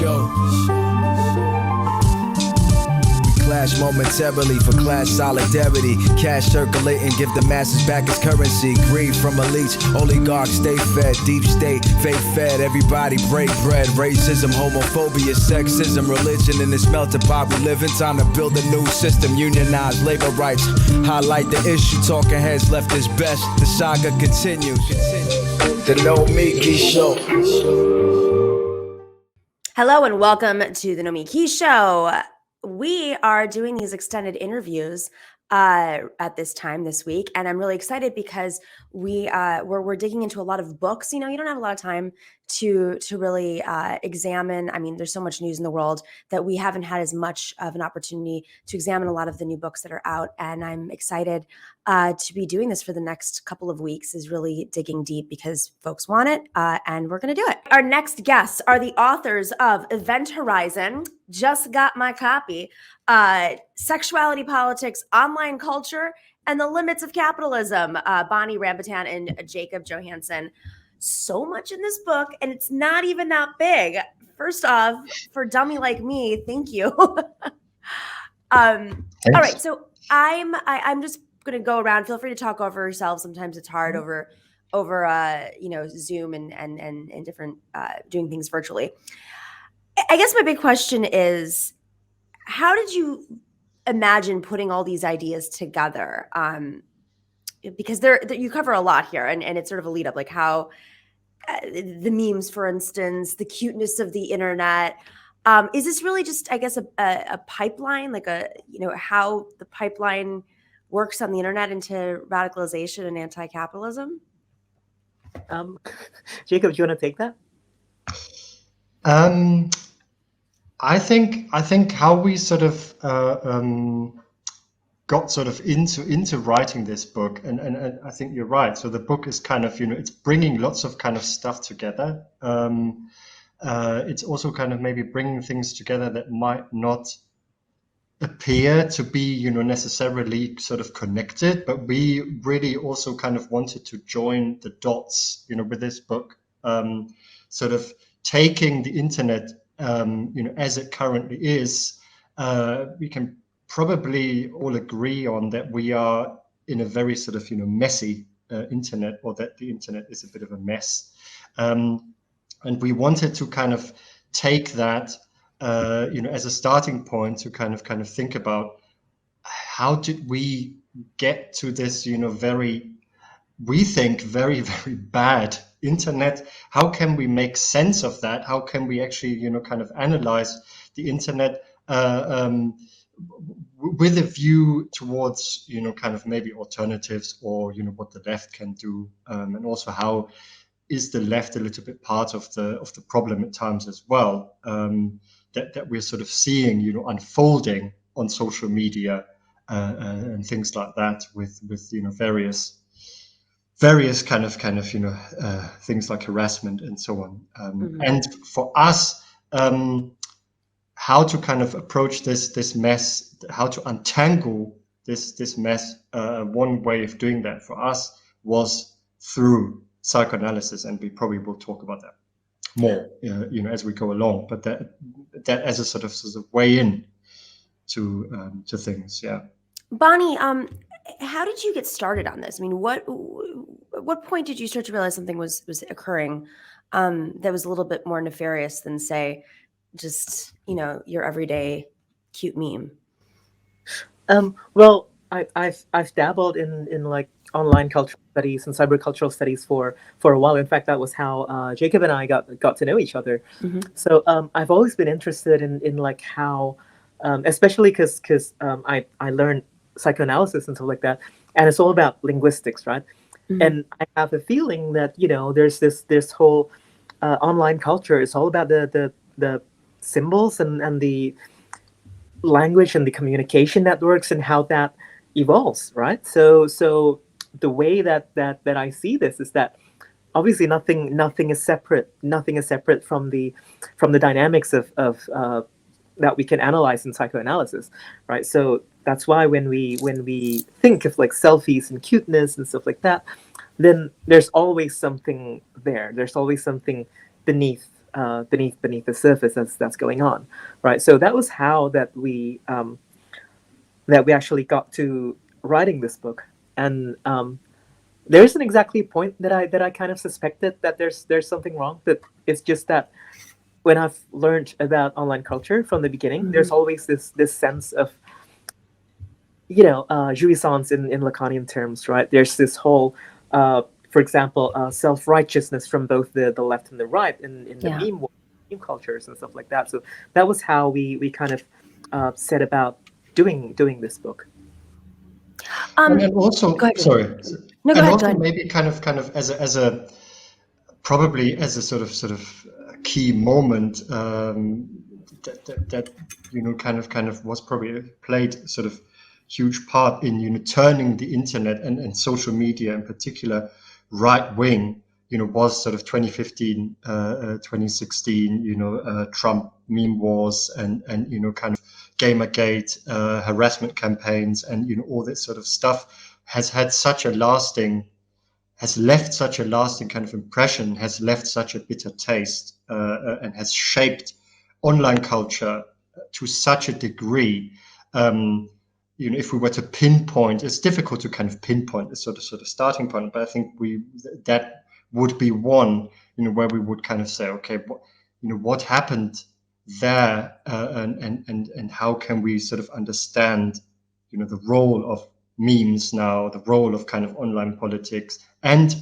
show. Clash momentarily for class solidarity. Cash circulating, give the masses back its currency. Greed from elites, oligarchs stay fed. Deep state, fake fed, everybody break bread. Racism, homophobia, sexism, religion in this melting pot we live in. Time to build a new system, unionize labor rights. Highlight the issue, talking heads left is best. The saga continues. The Nomiki Show. Hello and welcome to the Nomiki Show. We are doing these extended interviews at this time this week, and I'm really excited because we're digging into a lot of books. You know, you don't have a lot of time to really examine. I mean, there's so much news in the world that we haven't had as much of an opportunity to examine a lot of the new books that are out, and I'm excited to be doing this for the next couple of weeks, is really digging deep because folks want it, and we're going to do it. Our next guests are the authors of Event Horizon, just got my copy, Sexuality, Politics, Online Culture, and the Limits of Capitalism, Bonni Rambatan and Jacob Johanssen. So much in this book, and it's not even that big. First off, for a dummy like me, thank you. All right, so I'm just going to go around. Feel free to talk over yourself. Sometimes it's hard over Zoom and different doing things virtually. I guess my big question is, how did you imagine putting all these ideas together? Because you cover a lot here, and it's sort of a lead up, like how the memes, for instance, the cuteness of the internet. Is this really just, I guess, a pipeline, like how the pipeline works on the internet into radicalization and anti-capitalism? Jacob, do you want to take that? I think how we sort of got sort of into writing this book, and I think you're right. So the book is kind of, it's bringing lots of kind of stuff together. It's also kind of maybe bringing things together that might not appear to be, necessarily sort of connected, but we really also kind of wanted to join the dots, with this book, sort of taking the internet, as it currently is. We can probably all agree on that we are in a very sort of, messy internet, or that the internet is a bit of a mess. And we wanted to kind of take that, as a starting point to kind of think about how did we get to this, we think very, very bad internet. How can we make sense of that? How can we actually, kind of analyze the internet with a view towards, kind of maybe alternatives, or, what the left can do, and also how is the left a little bit part of the problem at times as well, that we're sort of seeing, unfolding on social media and things like that, with various kind of things like harassment and so on. And for us, how to kind of approach this mess, how to untangle this mess, one way of doing that for us was through psychoanalysis, and we probably will talk about that more, as we go along. But that as a sort of way in to things, yeah. Bonni, how did you get started on this? I mean, what point did you start to realize something was occurring that was a little bit more nefarious than, say, just your everyday cute meme? Well, I've dabbled in like online cultural studies and cybercultural studies for a while. In fact, that was how Jacob and I got to know each other. Mm-hmm. So I've always been interested in like how, especially because I learned psychoanalysis and stuff like that, and it's all about linguistics, right? Mm-hmm. And I have a feeling that there's this whole online culture. It's all about the symbols and the language and the communication networks and how that evolves, right? So the way that I see this is that obviously nothing is separate from the dynamics of that we can analyze in psychoanalysis, right? So that's why when we think of like selfies and cuteness and stuff like that, then there's always something there. There's always something beneath beneath the surface that's going on, right? So that was how that we actually got to writing this book. And there isn't exactly a point that I kind of suspected that there's something wrong, but it's just that when I've learned about online culture from the beginning, there's always this sense of, jouissance in Lacanian terms, right? There's this whole, for example, self-righteousness from both the left and the right in the meme cultures and stuff like that. So that was how we kind of set about doing this book. And also, sorry, no, go and ahead, also go ahead. maybe kind of as a probably as a sort of key moment that kind of was probably played sort of huge part in turning the internet and social media in particular right wing, was sort of 2015, 2016, Trump meme wars and kind of Gamergate, harassment campaigns, and all that sort of stuff has left such a lasting kind of impression, has left such a bitter taste, and has shaped online culture to such a degree. If we were to pinpoint, it's difficult to kind of pinpoint the sort of starting point, but I think that would be one, where we would kind of say, okay, what happened there, and how can we sort of understand, the role of memes now, the role of kind of online politics, and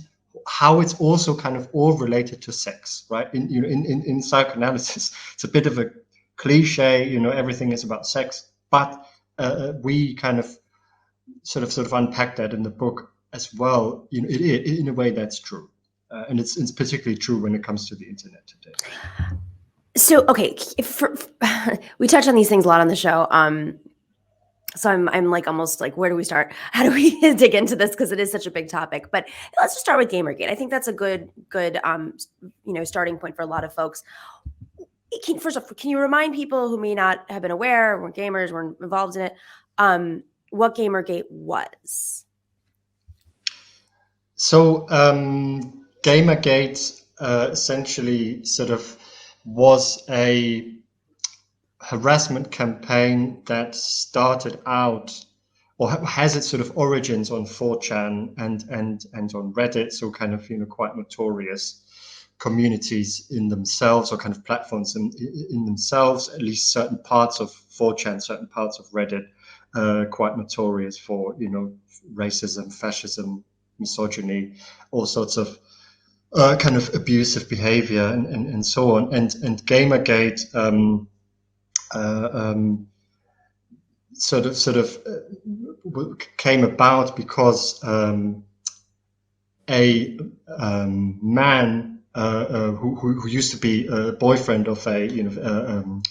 how it's also kind of all related to sex, right? In psychoanalysis, it's a bit of a cliche, everything is about sex, but we kind of sort of unpack that in the book as well. In a way that's true, and it's particularly true when it comes to the internet today. So, okay, we touch on these things a lot on the show. So I'm like almost like, where do we start? How do we dig into this? Because it is such a big topic. But let's just start with Gamergate. I think that's a good starting point for a lot of folks. First off, can you remind people who may not have been aware, weren't gamers, weren't involved in it, what Gamergate was? So Gamergate essentially sort of was a harassment campaign that started out, or has its sort of origins on 4chan and on Reddit, so kind of quite notorious communities in themselves, or kind of platforms in themselves. At least certain parts of 4chan, certain parts of Reddit, quite notorious for racism, fascism, misogyny, all sorts of kind of abusive behavior and so on. And Gamergate sort of came about because a man who used to be a boyfriend of a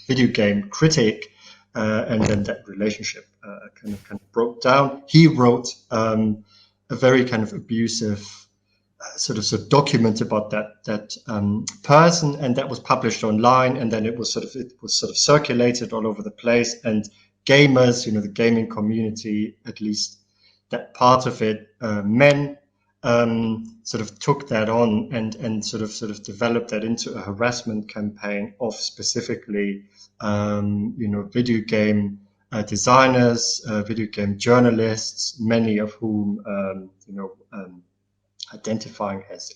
video game critic, and then that relationship kind of broke down. He wrote a very kind of abusive sort of document about that person, and that was published online, and then it was sort of circulated all over the place, and gamers, the gaming community, at least that part of it, men, sort of took that on and sort of developed that into a harassment campaign of specifically video game designers, video game journalists, many of whom identifying as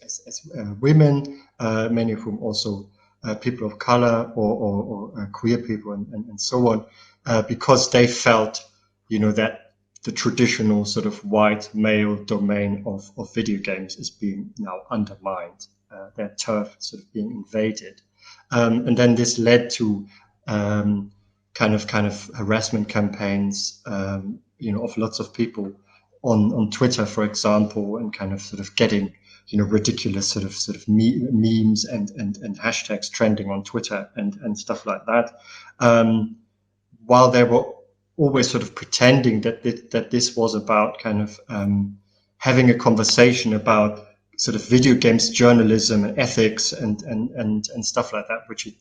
women, many of whom also people of color or queer people and so on, because they felt that the traditional sort of white male domain of video games is being now undermined, their turf sort of being invaded, and then this led to kind of harassment campaigns, of lots of people on Twitter, for example, and kind of sort of getting ridiculous sort of memes and hashtags trending on Twitter and stuff like that, while they were always sort of pretending that this was about kind of having a conversation about sort of video games journalism and ethics and stuff like that, which it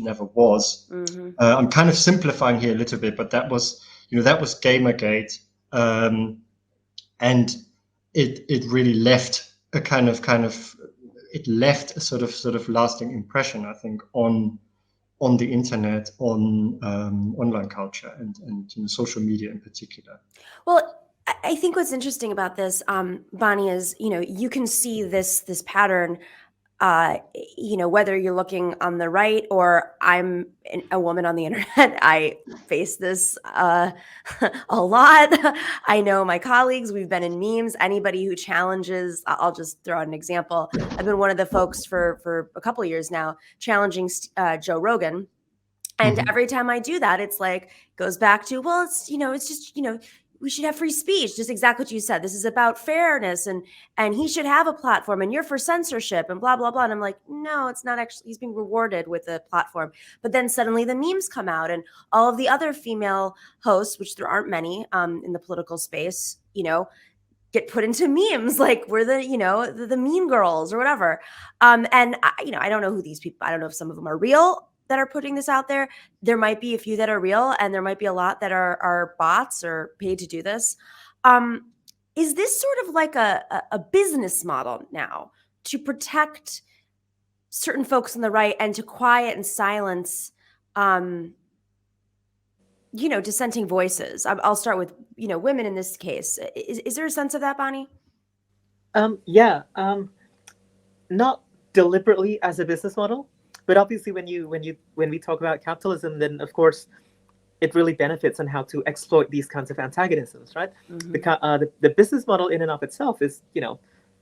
never was. Mm-hmm. I'm kind of simplifying here a little bit, but that was Gamergate, and it really left a kind of it left a sort of lasting impression, I think, on the internet, on online culture, and social media in particular. Well, I think what's interesting about this, Bonni, is you can see this pattern. Whether you're looking on the right or I'm a woman on the internet, I face this a lot. I know my colleagues, we've been in memes. Anybody who challenges, I'll just throw out an example. I've been one of the folks for a couple of years now challenging Joe Rogan. And every time I do that, it's like, goes back to, well, it's just, we should have free speech. Just exactly what you said. This is about fairness and he should have a platform and you're for censorship and blah, blah, blah. And I'm like, no, it's not actually, he's being rewarded with a platform. But then suddenly the memes come out and all of the other female hosts, which there aren't many in the political space, get put into memes like we're the meme girls or whatever. And I don't know who these people, I don't know if some of them are real that are putting this out there. There might be a few that are real, and there might be a lot that are bots or paid to do this. Is this sort of like a business model now to protect certain folks on the right and to quiet and silence, dissenting voices? I'll start with, women in this case. Is there a sense of that, Bonni? Not deliberately as a business model. But obviously, when we talk about capitalism, then of course, it really benefits on how to exploit these kinds of antagonisms, right? The business model in and of itself is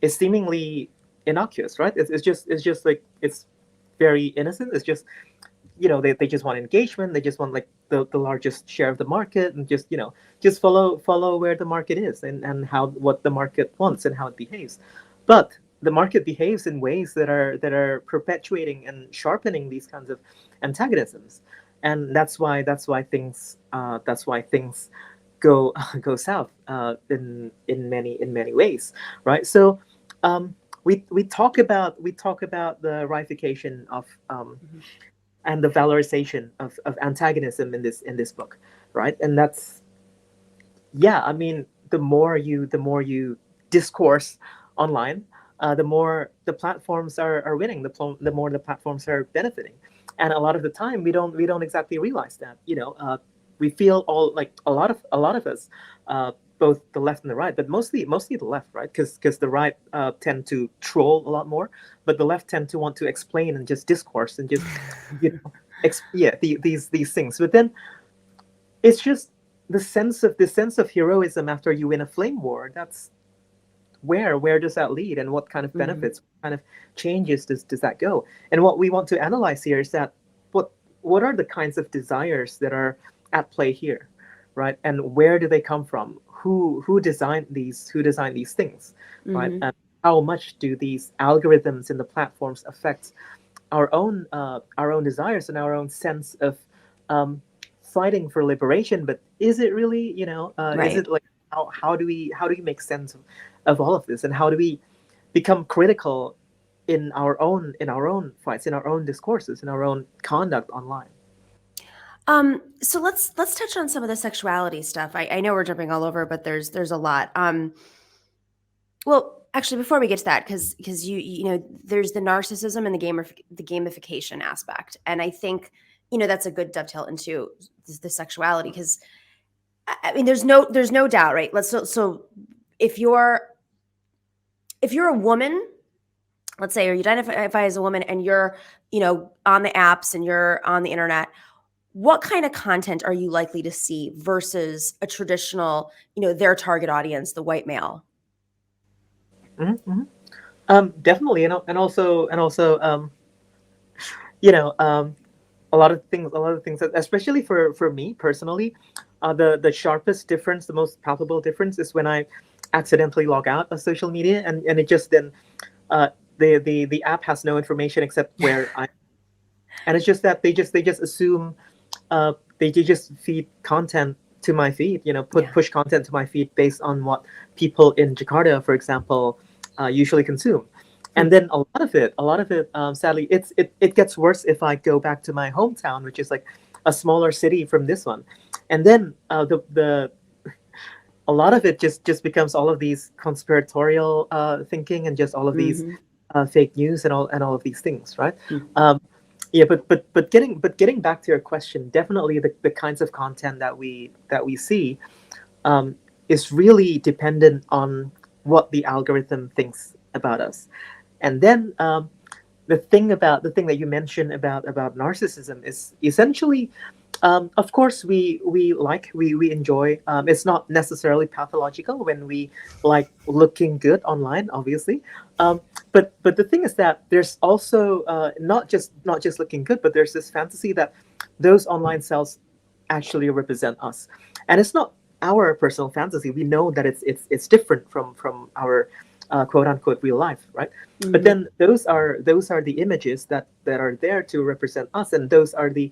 seemingly innocuous, right? It's just like, it's very innocent. It's just they just want engagement. They just want like the largest share of the market, and just follow where the market is and what the market wants and how it behaves. But the market behaves in ways that are perpetuating and sharpening these kinds of antagonisms, and that's why things go south in many ways, right? So we talk about the reification of and the valorization of antagonism in this book, right? And that's the more you discourse online, the more the platforms are winning, the more the platforms are benefiting, and a lot of the time we don't exactly realize that. We feel a lot of us, both the left and the right, but mostly the left, right? Because the right tend to troll a lot more, but the left tend to want to explain and just discourse and just these things. But then it's just the sense of heroism after you win a flame war. That's where does that lead, and what kind of benefits, what kind of changes does that go? And what we want to analyze here is that what are the kinds of desires that are at play here, right? And where do they come from? Who designed these things, right? And how much do these algorithms in the platforms affect our own desires and our own sense of fighting for liberation? But is it really, Right. is it like how do we make sense of all of this, and how do we become critical in our own fights, in our own discourses, in our own conduct online? So let's touch on some of the sexuality stuff. I know we're jumping all over, but there's a lot. Well, actually, before we get to that, because there's the narcissism and the gamification aspect, and I think that's a good dovetail into the sexuality, because I mean there's no doubt, right? So if you're a woman, let's say, or you identify as a woman, and you're on the apps and you're on the internet, what kind of content are you likely to see versus a traditional, their target audience, the white male? Definitely, and also, a lot of things, especially for me personally, the sharpest difference, the most palpable difference, is when I accidentally log out of social media, and it just then the app has no information except where I, and it's just that they just assume they just feed content to my feed, push content to my feed based on what people in Jakarta, for example, usually consume. And then a lot of it, sadly, it gets worse if I go back to my hometown, which is like a smaller city from this one, and then a lot of it just becomes all of these conspiratorial thinking, and just all of these fake news and all of these things, right? Mm. Yeah, but getting back to your question, definitely the kinds of content that we see is really dependent on what the algorithm thinks about us. And then the thing that you mentioned about narcissism is essentially, of course, we enjoy. It's not necessarily pathological when we like looking good online, obviously. But the thing is that there's also not just looking good, but there's this fantasy that those online selves actually represent us, and it's not our personal fantasy. We know that it's different from our quote unquote real life, right? Mm-hmm. But then those are the images that are there to represent us, and those are the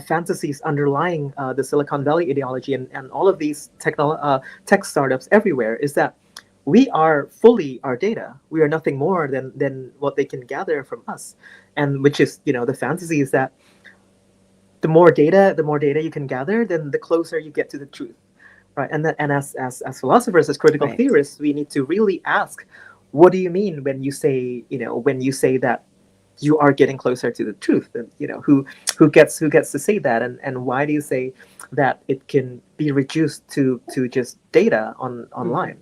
fantasies underlying the Silicon Valley ideology and all of these tech startups everywhere, is that we are fully our data. We are nothing more than what they can gather from us, and which is, the fantasy is that the more data you can gather, then the closer you get to the truth, right? And as philosophers, as critical Right. theorists, we need to really ask, what do you mean when you say that you are getting closer to the truth? And who gets to say that, and why do you say that it can be reduced to just data online,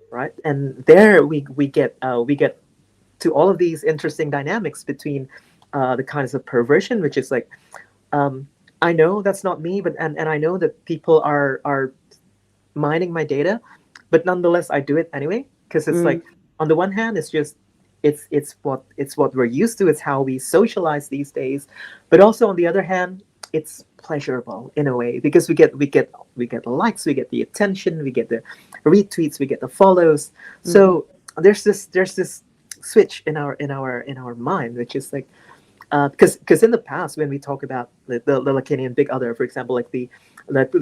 right? And there we get to all of these interesting dynamics between the kinds of perversion, which is like, I know that's not me, but and I know that people are mining my data, but nonetheless I do it anyway, because it's like, on the one hand, it's what we're used to, it's how we socialize these days, but also on the other hand, it's pleasurable in a way, because we get the likes, we get the attention, we get the retweets, we get the follows. So there's this switch in our mind, which is like, because in the past, when we talk about the Lacanian big other, for example, like the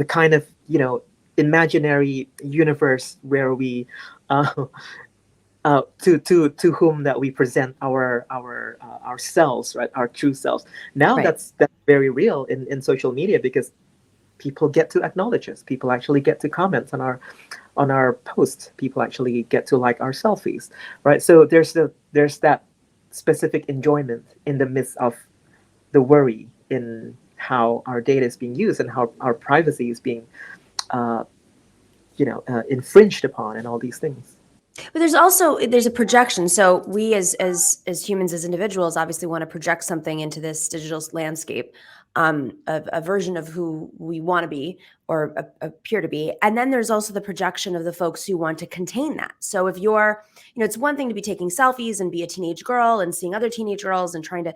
kind of imaginary universe where we to whom that we present ourselves, right, our true selves. Now Right. that's very real in social media, because people get to acknowledge us. People actually get to comment on our posts. People actually get to like our selfies, right? So there's that specific enjoyment in the midst of the worry in how our data is being used and how our privacy is being infringed upon, and all these things. But there's a projection. So we as humans, as individuals, obviously want to project something into this digital landscape, a version of who we want to be or appear to be. And then there's also the projection of the folks who want to contain that. So if you're, it's one thing to be taking selfies and be a teenage girl and seeing other teenage girls and trying to.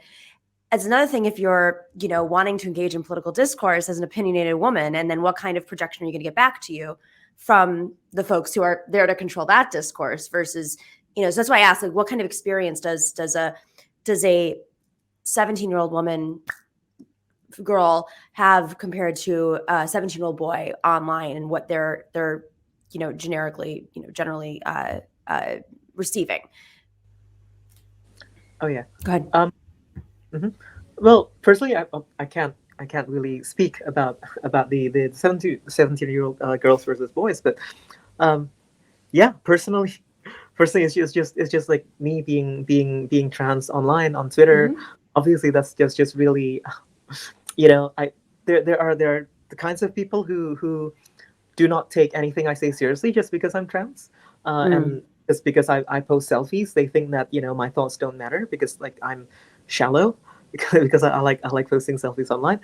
It's another thing if you're, wanting to engage in political discourse as an opinionated woman, and then what kind of projection are you going to get back to you from the folks who are there to control that discourse versus, so that's why I asked, like, what kind of experience does a 17-year-old woman girl have compared to a 17-year-old boy online, and what they're generally receiving? Oh yeah. Go ahead. Well, personally, I can't really speak about the 17-year-old girls versus boys, but yeah, personally, it's just like me being trans online on Twitter. Obviously, that's just really, there are the kinds of people who do not take anything I say seriously just because I'm trans, and just because I post selfies, they think that my thoughts don't matter because like I'm shallow. Because I like posting selfies online,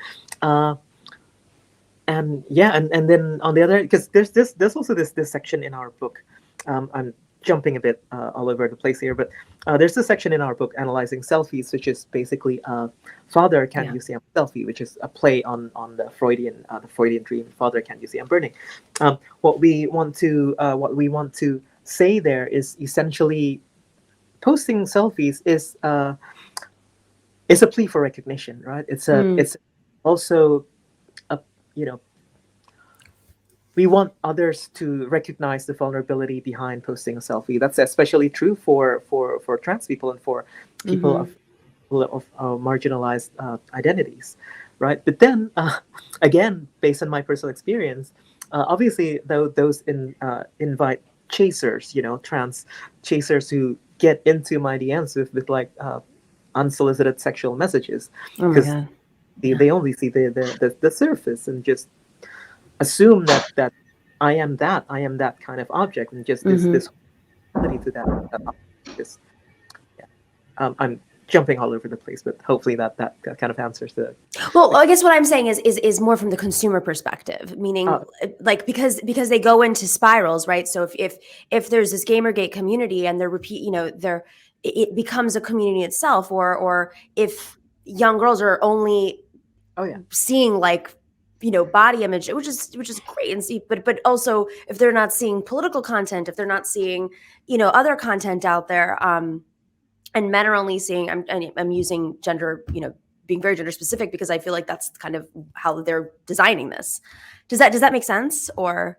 and then on the other, because there's also this section in our book. I'm jumping a bit all over the place here, but there's this section in our book analyzing selfies, which is basically "Father, can you see I'm selfie?" which is a play on the Freudian dream. Father, can you see I'm burning? What we want to say there is essentially posting selfies is it's a plea for recognition, right? It's also we want others to recognize the vulnerability behind posting a selfie. That's especially true for trans people and for people of marginalized identities, right? But then again, based on my personal experience, obviously those invite chasers, trans chasers who get into my DMs with like unsolicited sexual messages, Oh my because God. they only see the surface and just assume that I am that kind of object, and just this quality to that object. Just, yeah. I'm jumping all over the place, but hopefully that kind of answers the. Well, I guess what I'm saying is more from the consumer perspective, meaning like because they go into spirals, right? So if there's this Gamergate community and it becomes a community itself, or if young girls are only seeing like body image, which is great and see, but also if they're not seeing political content, if they're not seeing other content out there, and men are only seeing, I'm using gender, being very gender specific because I feel like that's kind of how they're designing this. Does that make sense? Or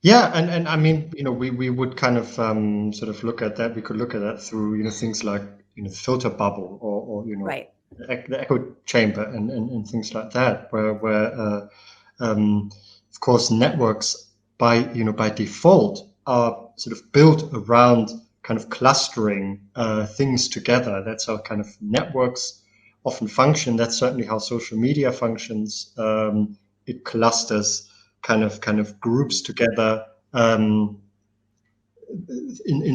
yeah, and I mean, we would kind of sort of look at that. We could look at that through things like the filter bubble, or right. the echo chamber, and things like that, where of course networks by default are sort of built around kind of clustering things together. That's how kind of networks often function. That's certainly how social media functions. It clusters kind of groups together in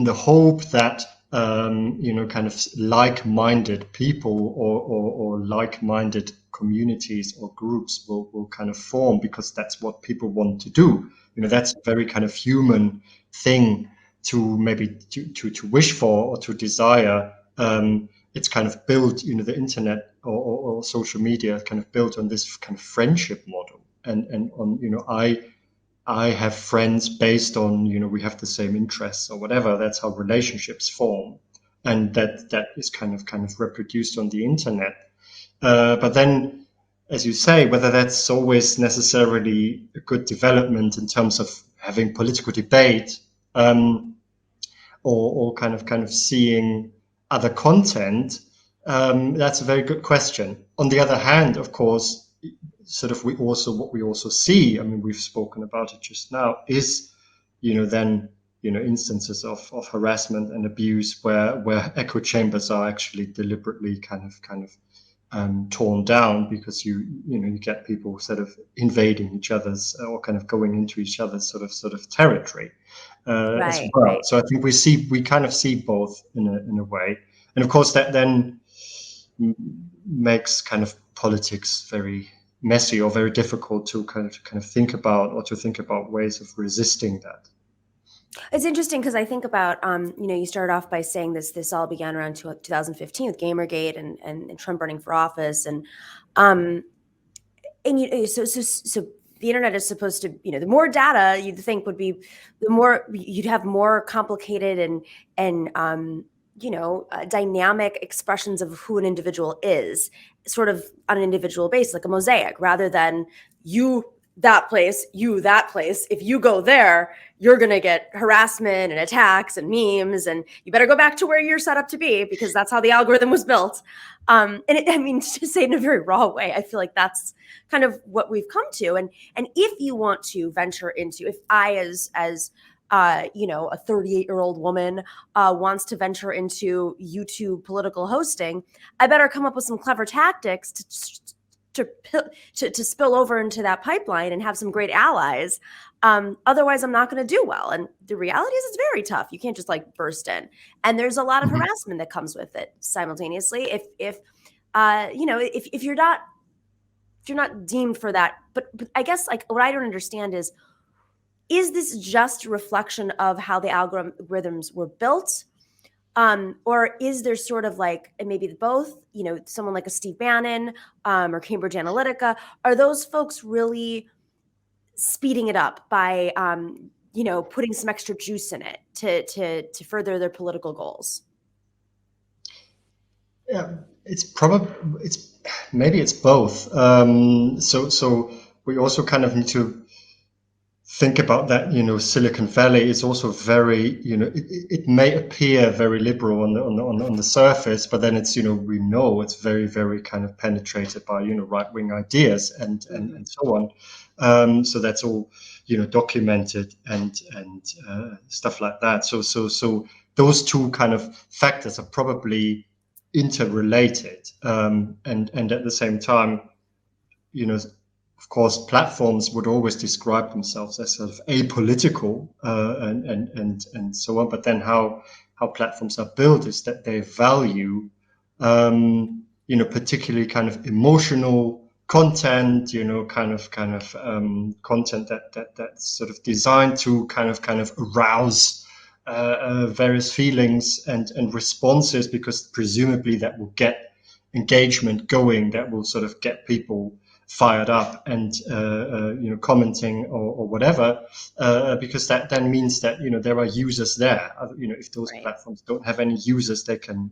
the hope that kind of like-minded people or like-minded communities or groups will kind of form, because that's what people want to do. That's a very kind of human thing to maybe to wish for or to desire. It's kind of built, the internet or social media kind of built on this kind of friendship model, and on I have friends based on we have the same interests or whatever. That's how relationships form, and that is kind of reproduced on the internet. But then, as you say, whether that's always necessarily a good development in terms of having political debate, or kind of seeing other content, that's a very good question. On the other hand, of course, sort of what we also see, I mean, we've spoken about it just now, is then instances of harassment and abuse where echo chambers are actually deliberately kind of torn down, because you get people sort of invading each other's, or kind of going into each other's sort of territory as well. Right. So I think we kind of see both in a way, and of course that then makes kind of politics very messy or very difficult to kind of think about, or to think about ways of resisting that. It's interesting because I think about, you started off by saying this all began around 2015 with Gamergate and Trump running for office, and so the internet is supposed to, the more data you'd think would be, the more you'd have more complicated and dynamic expressions of who an individual is, sort of on an individual basis, like a mosaic, rather than you that place, you that place. If you go there, you're going to get harassment and attacks and memes, and you better go back to where you're set up to be, because that's how the algorithm was built. To say it in a very raw way, I feel like that's kind of what we've come to. And if you want to venture into, if I as a 38-year-old woman wants to venture into YouTube political hosting, I better come up with some clever tactics to spill over into that pipeline and have some great allies. Otherwise, I'm not going to do well. And the reality is, it's very tough. You can't just like burst in, and there's a lot of harassment that comes with it simultaneously. If you're not deemed for that, but I guess like what I don't understand is this just a reflection of how the algorithms were built? Or is there sort of like, and maybe both, someone like a Steve Bannon or Cambridge Analytica, are those folks really speeding it up by, putting some extra juice in it to further their political goals? Yeah, maybe it's both. So we also kind of need to think about that. Silicon Valley is also very, it may appear very liberal on the surface, but then it's, we know it's very, very kind of penetrated by, right-wing ideas and so on. So that's all, documented and stuff like that. So those two kind of factors are probably interrelated, and at the same time, of course, platforms would always describe themselves as sort of apolitical, and so on. But then how platforms are built is that they value, particularly kind of emotional content, kind of content that's sort of designed to kind of arouse various feelings and responses, because presumably that will get engagement going, that will sort of get people fired up and commenting or whatever, because that then means that there are users there. If those platforms don't have any users, they can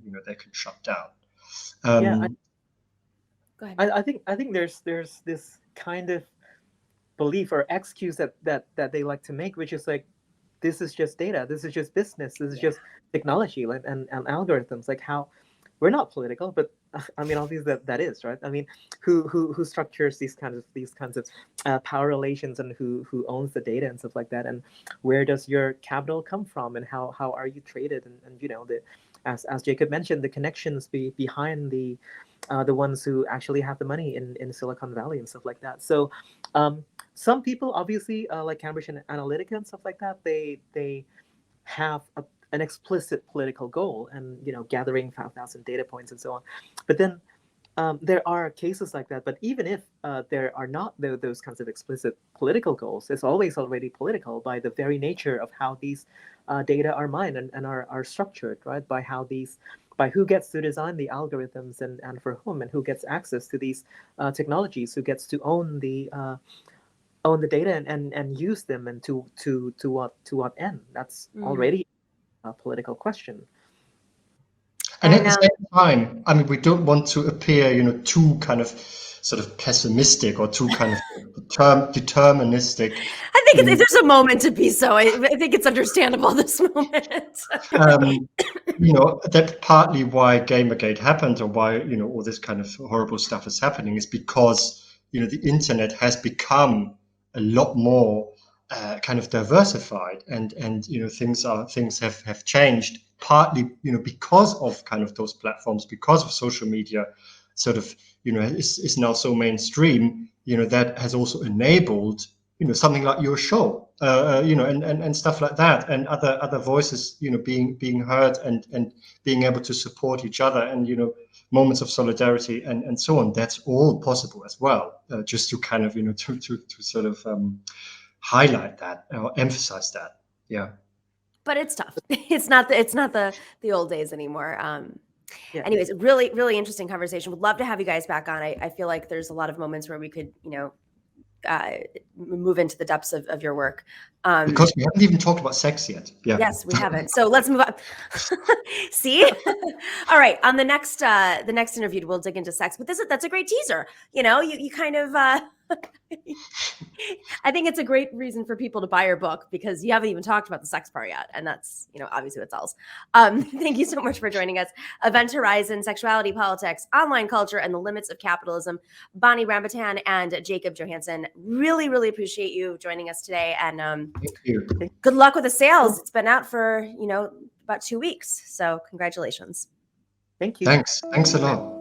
shut down. Go ahead. I think there's this kind of belief or excuse that they like to make, which is like, this is just data, this is just business, this is just technology, and algorithms. Like, how we're not political, but I mean, obviously that is right. I mean, who structures these kinds of power relations, and who owns the data and stuff like that, and where does your capital come from, and how are you traded, and as Jacob mentioned, the connections behind the ones who actually have the money in Silicon Valley and stuff like that. So some people, obviously, like Cambridge Analytica and stuff like that, they have an explicit political goal, and gathering 5,000 data points and so on. But then there are cases like that. But even if there are not those kinds of explicit political goals, it's always already political by the very nature of how these data are mined and are structured, right? By who gets to design the algorithms, and for whom, and who gets access to these technologies, who gets to own the data and use them, and to what end. That's already a political question. And at the same time, I mean, we don't want to appear, too kind of sort of pessimistic or too kind of deterministic. I think if there's a moment to be so, I think it's understandable, this moment. That's partly why Gamergate happened, or why, all this kind of horrible stuff is happening, is because, the internet has become a lot more kind of diversified, and things have changed, partly because of kind of those platforms, because of social media sort of is now so mainstream, that has also enabled something like your show, and stuff like that, and other voices being heard, and being able to support each other, and moments of solidarity and so on. That's all possible as well, just to kind of to sort of highlight that or emphasize that. But it's tough. It's not the old days anymore. Anyways, really, really interesting conversation. Would love to have you guys back on. I feel like there's a lot of moments where we could, move into the depths of your work. Because we haven't even talked about sex yet. Yes, we haven't. So let's move on. See? All right. On the next interview, we'll dig into sex. But that's a great teaser. You kind of I think it's a great reason for people to buy your book, because you haven't even talked about the sex part yet. And that's, obviously what sells. Thank you so much for joining us. Event Horizon, Sexuality, Politics, Online Culture, and the Limits of Capitalism. Bonni Rambatan and Jacob Johanssen. Really, really appreciate you joining us today. And Thank you. good luck with the sales. It's been out for, about 2 weeks. So congratulations. Thank you. Thanks a lot.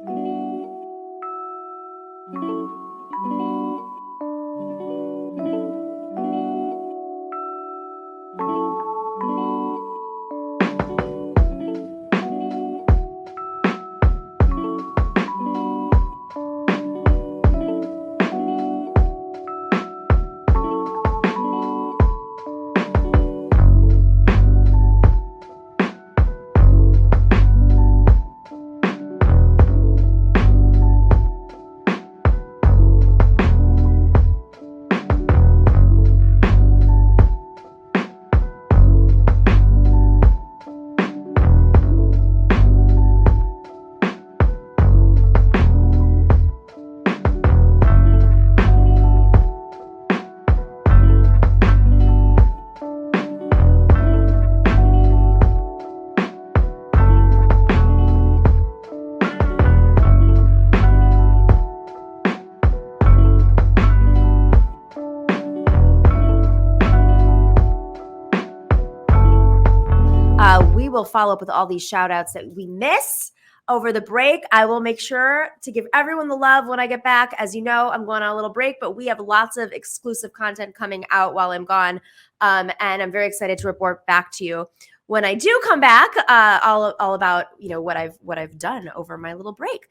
will follow up with all these shout outs that we miss over the break. I will make sure to give everyone the love when I get back. As you know, I'm going on a little break, but we have lots of exclusive content coming out while I'm gone. And I'm very excited to report back to you when I do come back, all about, what I've done over my little break.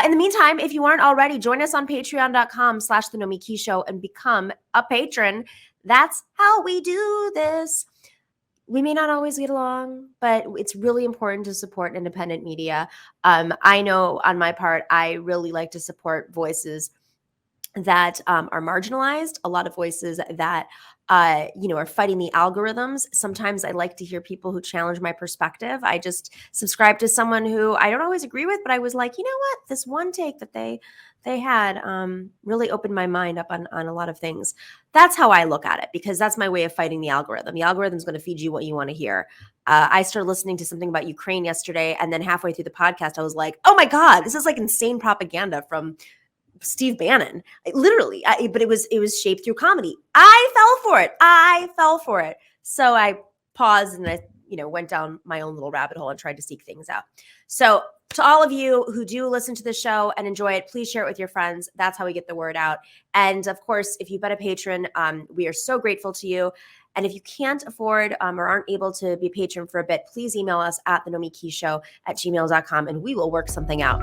In the meantime, if you aren't already, join us on patreon.com/The Nomiki Show and become a patron. That's how we do this. We may not always get along, but it's really important to support independent media. I know on my part, I really like to support voices that are marginalized, a lot of voices that are fighting the algorithms. Sometimes I like to hear people who challenge my perspective. I just subscribe to someone who I don't always agree with, but I was like, you know what? This one take that they had really opened my mind up on a lot of things. That's how I look at it, because that's my way of fighting the algorithm. The algorithm is going to feed you what you want to hear. I started listening to something about Ukraine yesterday, and then halfway through the podcast, I was like, oh my God, this is like insane propaganda from Steve Bannon, literally. But it was shaped through comedy. I fell for it. So I paused and I, went down my own little rabbit hole and tried to seek things out. So to all of you who do listen to the show and enjoy it, please share it with your friends. That's how we get the word out. And of course, if you've been a patron, we are so grateful to you. And if you can't afford or aren't able to be a patron for a bit, please email us at thenomikishow@gmail.com and we will work something out.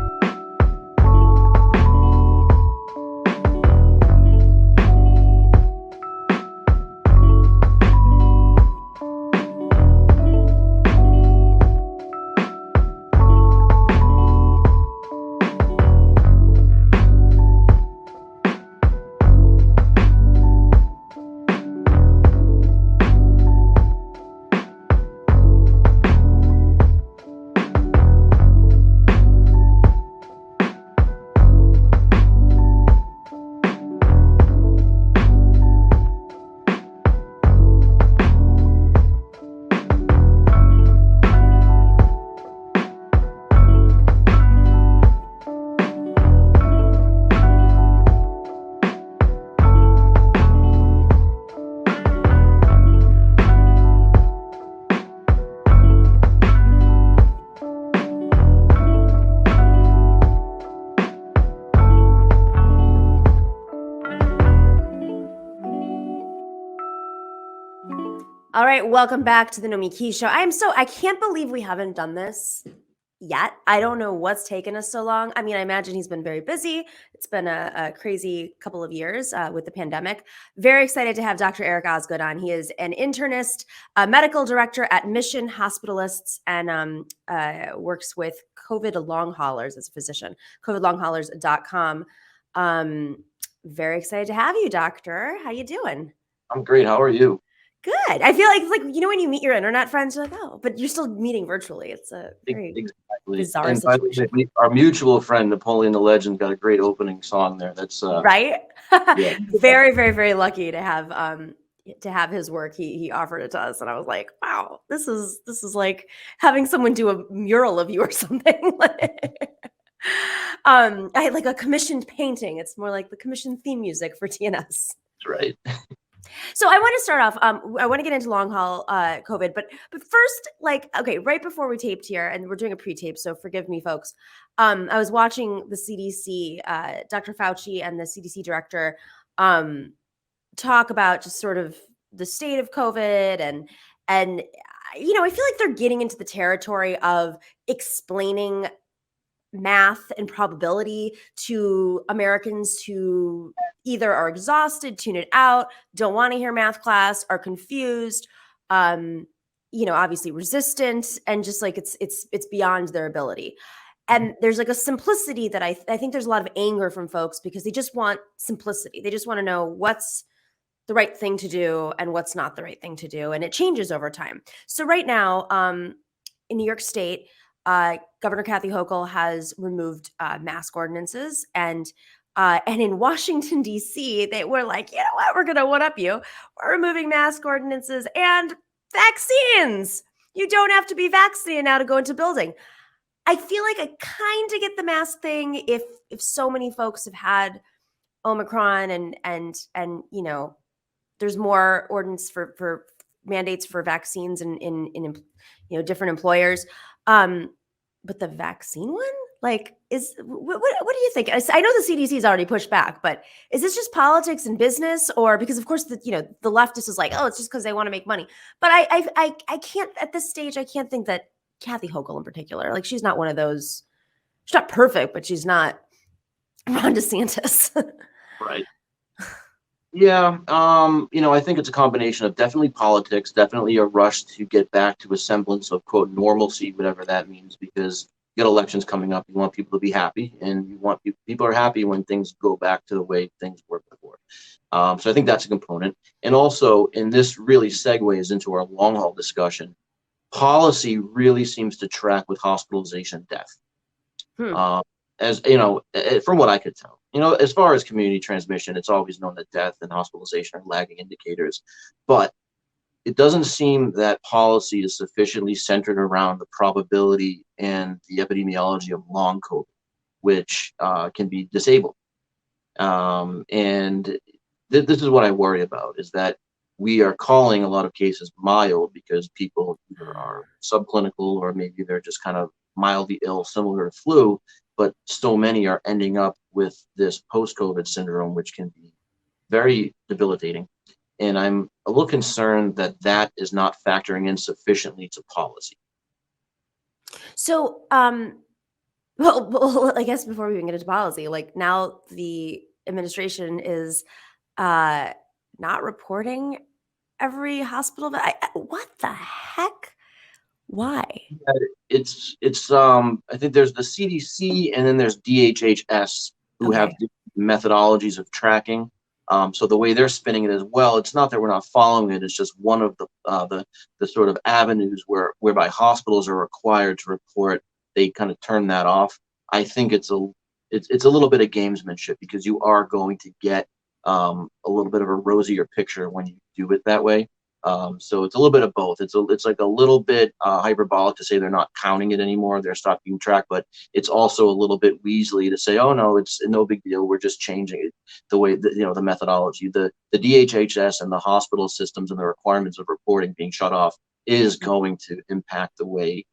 All right, welcome back to the Nomiki Show. I can't believe we haven't done this yet. I don't know what's taken us so long. I mean, I imagine he's been very busy. It's been a crazy couple of years with the pandemic. Very excited to have Dr. Eric Osgood on. He is an internist, a medical director at Mission Hospitalists, and works with COVID long haulers as a physician, covidlonghaulers.com. Very excited to have you, doctor. How you doing? I'm great. How are you? Good. I feel like when you meet your internet friends, you're like, oh, but you're still meeting virtually. It's a very bizarre and situation. By the way, our mutual friend Napoleon the Legend got a great opening song there. That's right. Yeah. Very, very, very lucky to have his work. He offered it to us, and I was like, wow, this is like having someone do a mural of you or something. I had like a commissioned painting. It's more like the commissioned theme music for TNS. That's right. So I want to start off. I want to get into long haul COVID, but first, right before we taped here, and we're doing a pre-tape, so forgive me, folks. I was watching the CDC, Dr. Fauci and the CDC director talk about just sort of the state of COVID, and I feel like they're getting into the territory of explaining math and probability to Americans who either are exhausted, tune it out, don't want to hear math class, are confused, obviously resistant, and just like it's beyond their ability. And there's like a simplicity that I think there's a lot of anger from folks because they just want simplicity. They just want to know what's the right thing to do and what's not the right thing to do. And it changes over time. So right now, in New York State, Governor Kathy Hochul has removed mask ordinances, and in Washington, D.C., they were like, you know what, we're going to one-up you. We're removing mask ordinances and vaccines. You don't have to be vaccinated now to go into building. I feel like I kind of get the mask thing if so many folks have had Omicron and there's more ordinance for mandates for vaccines in different employers. But the vaccine one, like, what do you think? I know the CDC's already pushed back, but is this just politics and business, or because of course the leftist is like, oh, it's just because they want to make money. But I can't at this stage. I can't think that Kathy Hochul in particular, like, she's not one of those. She's not perfect, but she's not Ron DeSantis. Right. Yeah. I think it's a combination of definitely politics, definitely a rush to get back to a semblance of, quote, normalcy, whatever that means, because you got elections coming up. You want people to be happy, and you want people are happy when things go back to the way things were before. So I think that's a component. And also, and this really segues into our long haul discussion, policy really seems to track with hospitalization death. As from what I could tell, as far as community transmission, it's always known that death and hospitalization are lagging indicators, but it doesn't seem that policy is sufficiently centered around the probability and the epidemiology of long COVID, which can be disabling. And this is what I worry about, is that we are calling a lot of cases mild because people either are subclinical or maybe they're just kind of mildly ill, similar to flu, but so many are ending up with this post-COVID syndrome, which can be very debilitating. And I'm a little concerned that that is not factoring in sufficiently to policy. So, well, I guess before we even get into policy, like, now the administration is not reporting every hospital. What the heck? Why? It's I think there's the CDC and then there's DHHS who have methodologies of tracking. So the way they're spinning it as well, it's not that we're not following it. It's just one of the sort of avenues whereby hospitals are required to report. They kind of turn that off. I think it's a little bit of gamesmanship, because you are going to get a little bit of a rosier picture when you do it that way. So it's a little bit of both. It's like a little bit hyperbolic to say they're not counting it anymore, they're stopped keeping track, but it's also a little bit Weasley to say, oh no, it's no big deal, we're just changing it the way the methodology, the DHHS and the hospital systems and the requirements of reporting being shut off is going to impact the way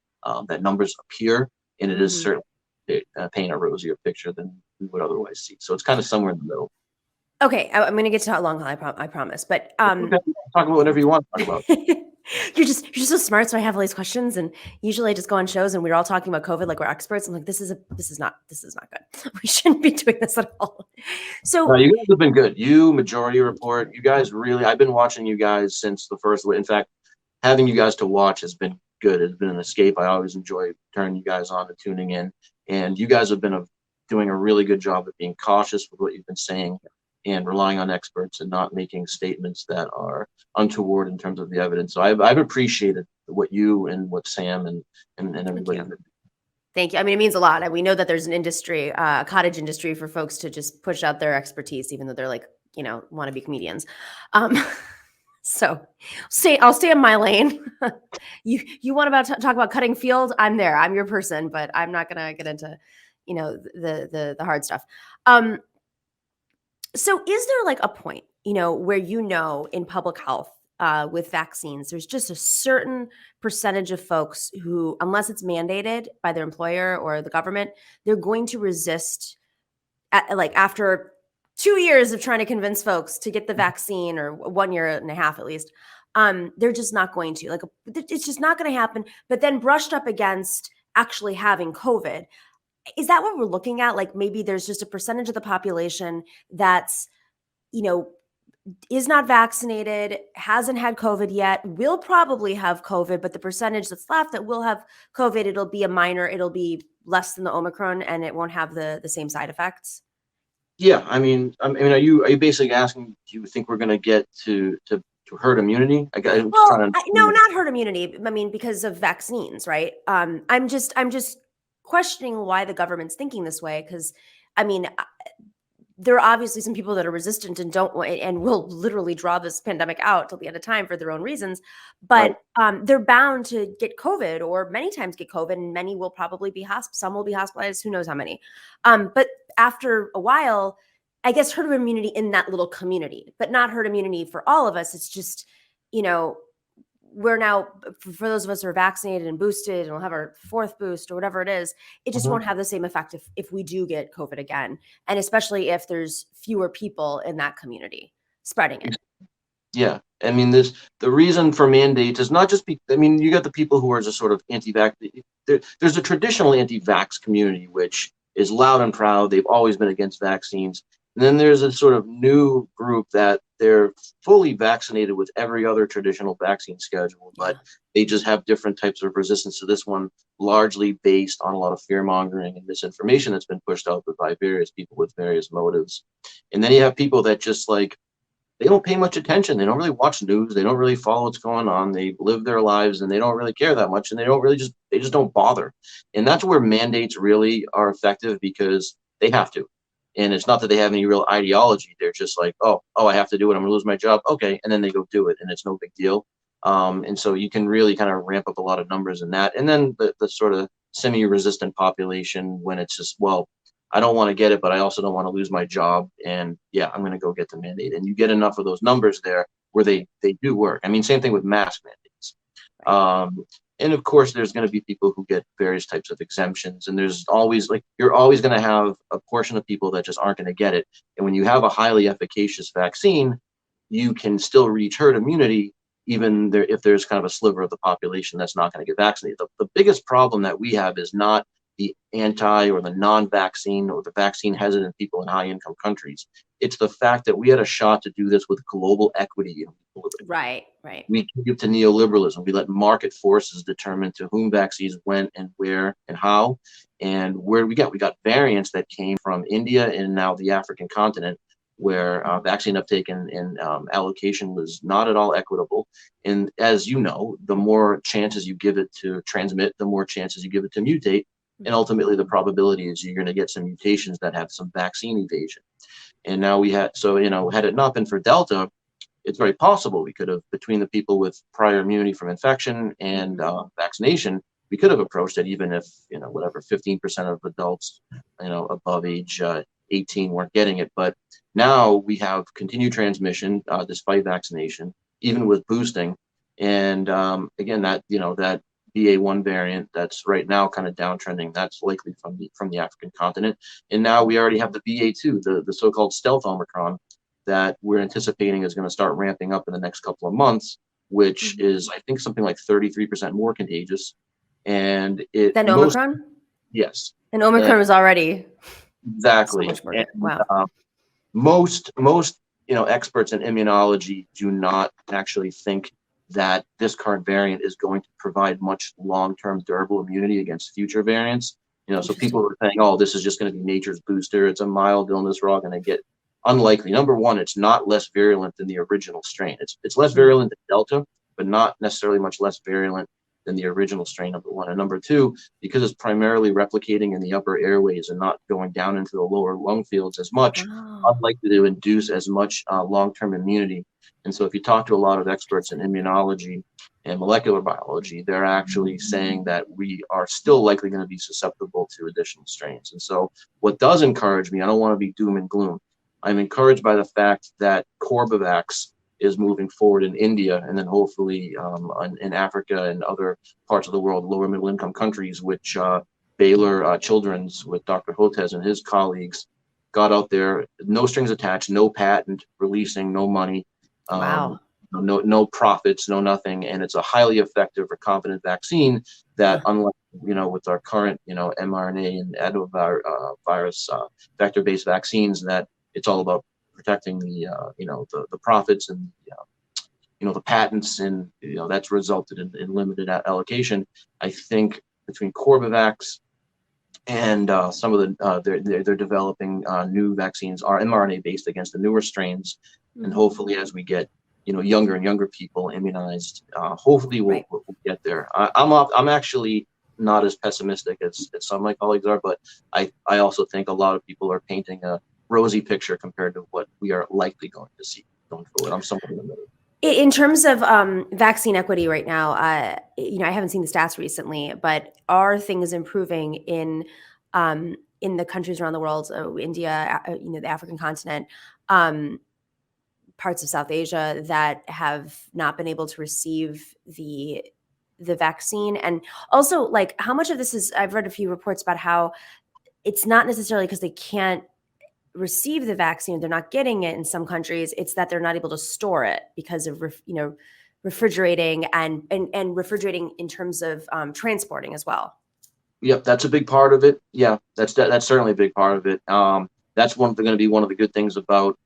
that numbers appear, and it is certainly paint a rosier picture than we would otherwise see. So it's kind of somewhere in the middle. Okay, I'm going to get to how long haul, I promise. But okay, talk about whatever you want to talk about. you're just so smart. So I have all these questions, and usually I just go on shows and we're all talking about COVID like we're experts. I'm like, this is not good. We shouldn't be doing this at all. So no, you guys have been good. You, Majority Report, you guys really. I've been watching you guys since the first. In fact, having you guys to watch has been good. It's been an escape. I always enjoy turning you guys on and tuning in, and you guys have been doing a really good job of being cautious with what you've been saying and relying on experts and not making statements that are untoward in terms of the evidence. So I've appreciated what you and what Sam and everybody. Thank you. I mean, it means a lot. And we know that there's an industry, a cottage industry for folks to just push out their expertise, even though they're like, want to be comedians. So I'll stay in my lane. You want to talk about cutting field? I'm there. I'm your person, but I'm not going to get into, the hard stuff. So is there like a point, where, in public health with vaccines, there's just a certain percentage of folks who, unless it's mandated by their employer or the government, they're going to resist after 2 years of trying to convince folks to get the vaccine, or 1 year and a half at least, they're just not going to. It's just not going to happen. But then brushed up against actually having COVID. Is that what we're looking at? Like, maybe there's just a percentage of the population that's, is not vaccinated, hasn't had COVID yet, will probably have COVID, but the percentage that's left that will have COVID, it'll be less than the Omicron, and it won't have the same side effects. Yeah, I mean, are you basically asking, do you think we're going to get to herd immunity? No, not herd immunity. I mean, because of vaccines, right? I'm just questioning why the government's thinking this way, because I mean, there are obviously some people that are resistant and will literally draw this pandemic out till the end of time for their own reasons, but right. They're bound to get COVID, or many times get COVID, and many will probably be some will be hospitalized, who knows how many. But after a while, I guess herd immunity in that little community, but not herd immunity for all of us. It's just, we're now, for those of us who are vaccinated and boosted and we'll have our 4th boost or whatever it is, it just won't have the same effect if we do get COVID again. And especially if there's fewer people in that community spreading it. Yeah. I mean, the reason for mandates is not just, I mean, you got the people who are just sort of anti-vax. There's a traditional anti-vax community, which is loud and proud. They've always been against vaccines. And then there's a sort of new group that they're fully vaccinated with every other traditional vaccine schedule, but they just have different types of resistance to this one, largely based on a lot of fear mongering and misinformation that's been pushed out by various people with various motives. And then you have people that just like, they don't pay much attention. They don't really watch news. They don't really follow what's going on. They live their lives and they don't really care that much. And they just don't bother. And that's where mandates really are effective, because they have to. And it's not that they have any real ideology. They're just like, oh, I have to do it. I'm gonna lose my job. Okay. And then they go do it, and it's no big deal. And so you can really kind of ramp up a lot of numbers in that. And then the sort of semi-resistant population, when it's just, well, I don't want to get it, but I also don't want to lose my job. And yeah, I'm going to go get the mandate. And you get enough of those numbers there where they do work. I mean, same thing with mask mandates. And of course, there's going to be people who get various types of exemptions. And there's always, like, you're always going to have a portion of people that just aren't going to get it. And when you have a highly efficacious vaccine, you can still reach herd immunity, even if there's kind of a sliver of the population that's not going to get vaccinated. The biggest problem that we have is not the anti or the non-vaccine or the vaccine hesitant people in high income countries. It's the fact that we had a shot to do this with global equity. Right. We give to neoliberalism. We let market forces determine to whom vaccines went and where and how. And where we got variants that came from India and now the African continent, where vaccine uptake and allocation was not at all equitable. And as you know, the more chances you give it to transmit, the more chances you give it to mutate. And ultimately, the probability is you're going to get some mutations that have some vaccine evasion. And now had it not been for Delta, it's very possible we could have, between the people with prior immunity from infection and vaccination, we could have approached it, even if, 15% of adults, above age 18 weren't getting it. But now we have continued transmission despite vaccination, even with boosting. And again, that BA1 variant that's right now kind of downtrending, that's likely from the African continent. And now we already have the BA2, the so-called stealth Omicron, that we're anticipating is going to start ramping up in the next couple of months, which is, I think, something like 33% more contagious. And Than Omicron? Yes. And Omicron was already exactly. So much more, and, wow. Most experts in immunology do not actually think that this current variant is going to provide much long-term durable immunity against future variants. So people are saying, oh, this is just going to be nature's booster. It's a mild illness we're all going to get. Unlikely. Number one, it's not less virulent than the original strain. It's less virulent than Delta, but not necessarily much less virulent than the original strain, number one. And number two, because it's primarily replicating in the upper airways and not going down into the lower lung fields as much, unlikely to induce as much long-term immunity. And so if you talk to a lot of experts in immunology and molecular biology, they're actually saying that we are still likely going to be susceptible to additional strains. And so what does encourage me, I don't want to be doom and gloom. I'm encouraged by the fact that Corbavax is moving forward in India, and then hopefully in Africa and other parts of the world, lower middle income countries, which Baylor Children's with Dr. Hotez and his colleagues got out there, no strings attached, no patent releasing, no money, Wow. no profits, no nothing, and it's a highly effective recombinant vaccine that, unlike with our current mRNA and adenovirus vector-based vaccines, that it's all about protecting the profits and the patents, and that's resulted in limited allocation. I think between Corbavax and some of the they're developing new vaccines are mRNA based against the newer strains, and hopefully as we get younger and younger people immunized, hopefully we'll get there. I'm actually not as pessimistic as some of my colleagues are, but I also think a lot of people are painting a rosy picture compared to what we are likely going to see going forward. I'm somewhat in the middle. In terms of vaccine equity right now, I haven't seen the stats recently, but are things improving in the countries around the world, India, the African continent, parts of South Asia that have not been able to receive the vaccine. And also, like, how much of this is, I've read a few reports about how it's not necessarily because they can't receive the vaccine, they're not getting it in some countries, it's that they're not able to store it because of refrigerating and refrigerating in terms of transporting as well. Yep, that's a big part of it. Yeah, that's certainly a big part of it. That's going to be one of the good things about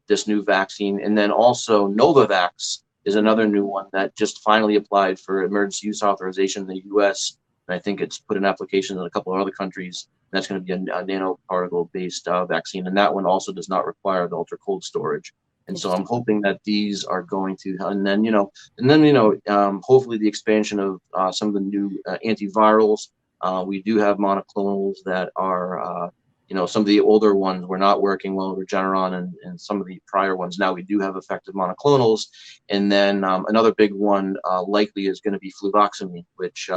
this new vaccine. And then also Novavax is another new one that just finally applied for emergency use authorization in the U.S. And I think it's put in applications in a couple of other countries. And that's going to be a nanoparticle-based vaccine. And that one also does not require the ultra cold storage. And so I'm hoping that these are going to, hopefully the expansion of some of the new antivirals. We do have monoclonals that are, some of the older ones were not working well, Regeneron and some of the prior ones. Now we do have effective monoclonals. And then another big one likely is going to be fluvoxamine, which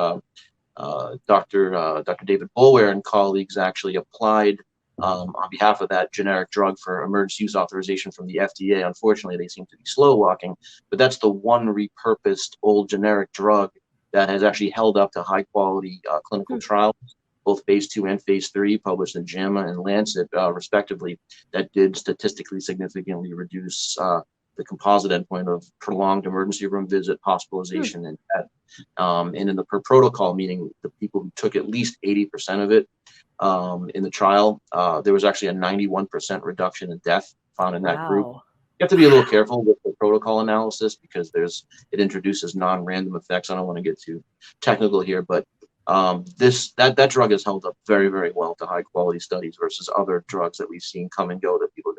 Dr. David Boulware and colleagues actually applied on behalf of that generic drug for emergency use authorization from the FDA. Unfortunately, they seem to be slow walking, but that's the one repurposed old generic drug that has actually held up to high quality clinical trials, both phase 2 and phase 3, published in JAMA and Lancet, respectively, that did statistically significantly reduce the composite endpoint of prolonged emergency room visit, hospitalization, and death. And in the per protocol, meaning the people who took at least 80% of it in the trial, there was actually a 91% reduction in death found in that group. You have to be a little careful with the protocol analysis because it introduces non-random effects. I don't want to get too technical here, but that drug has held up very, very well to high quality studies versus other drugs that we've seen come and go that people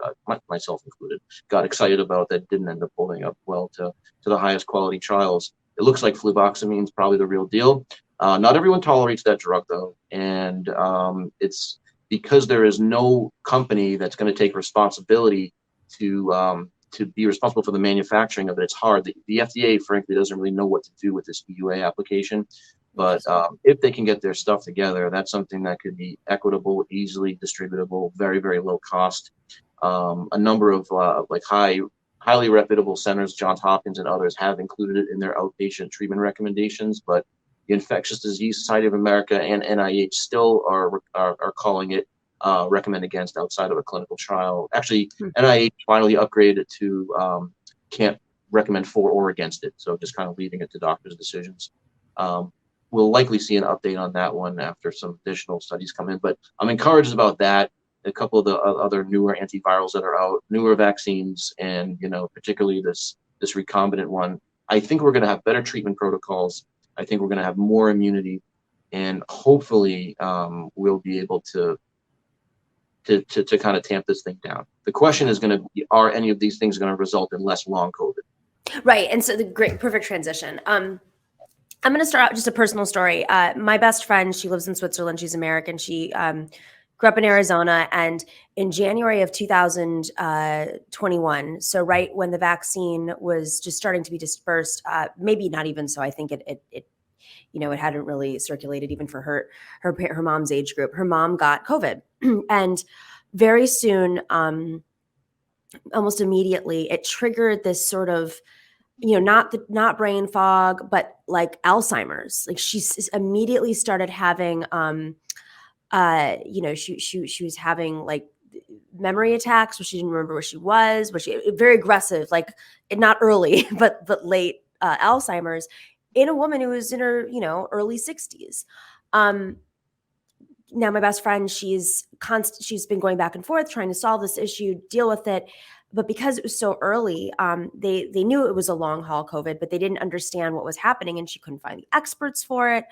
myself included, got excited about that didn't end up holding up well to the highest quality trials. It looks like fluvoxamine is probably the real deal. Not everyone tolerates that drug though, and it's because there is no company that's going to take responsibility to be responsible for the manufacturing of it. It's hard. The FDA, frankly, doesn't really know what to do with this EUA application. But if they can get their stuff together, that's something that could be equitable, easily distributable, very, very low cost. A number of highly reputable centers, Johns Hopkins and others, have included it in their outpatient treatment recommendations. But the Infectious Disease Society of America and NIH still are calling it recommend against outside of a clinical trial. Actually, NIH finally upgraded it to can't recommend for or against it. So just kind of leaving it to doctors' decisions. We'll likely see an update on that one after some additional studies come in. But I'm encouraged about that. A couple of the other newer antivirals that are out, newer vaccines, and particularly this recombinant one. I think we're going to have better treatment protocols. I think we're going to have more immunity, and hopefully we'll be able to kind of tamp this thing down. The question is going to be, are any of these things going to result in less long COVID? Right. And so perfect transition. I'm going to start out just a personal story. My best friend, she lives in Switzerland. She's American. She grew up in Arizona. And in January of 2021, so right when the vaccine was just starting to be dispersed, maybe not even so, I think it hadn't really circulated even for her mom's age group. Her mom got COVID. And very soon, almost immediately, it triggered this sort of, not brain fog, but like Alzheimer's. Like she immediately started having, she was having like memory attacks where she didn't remember where she was, very aggressive, like not early, but late Alzheimer's in a woman who was in her, early 60s. Now my best friend, she's been going back and forth trying to solve this issue, deal with it. But because it was so early, they knew it was a long haul COVID, but they didn't understand what was happening, and she couldn't find the experts for it.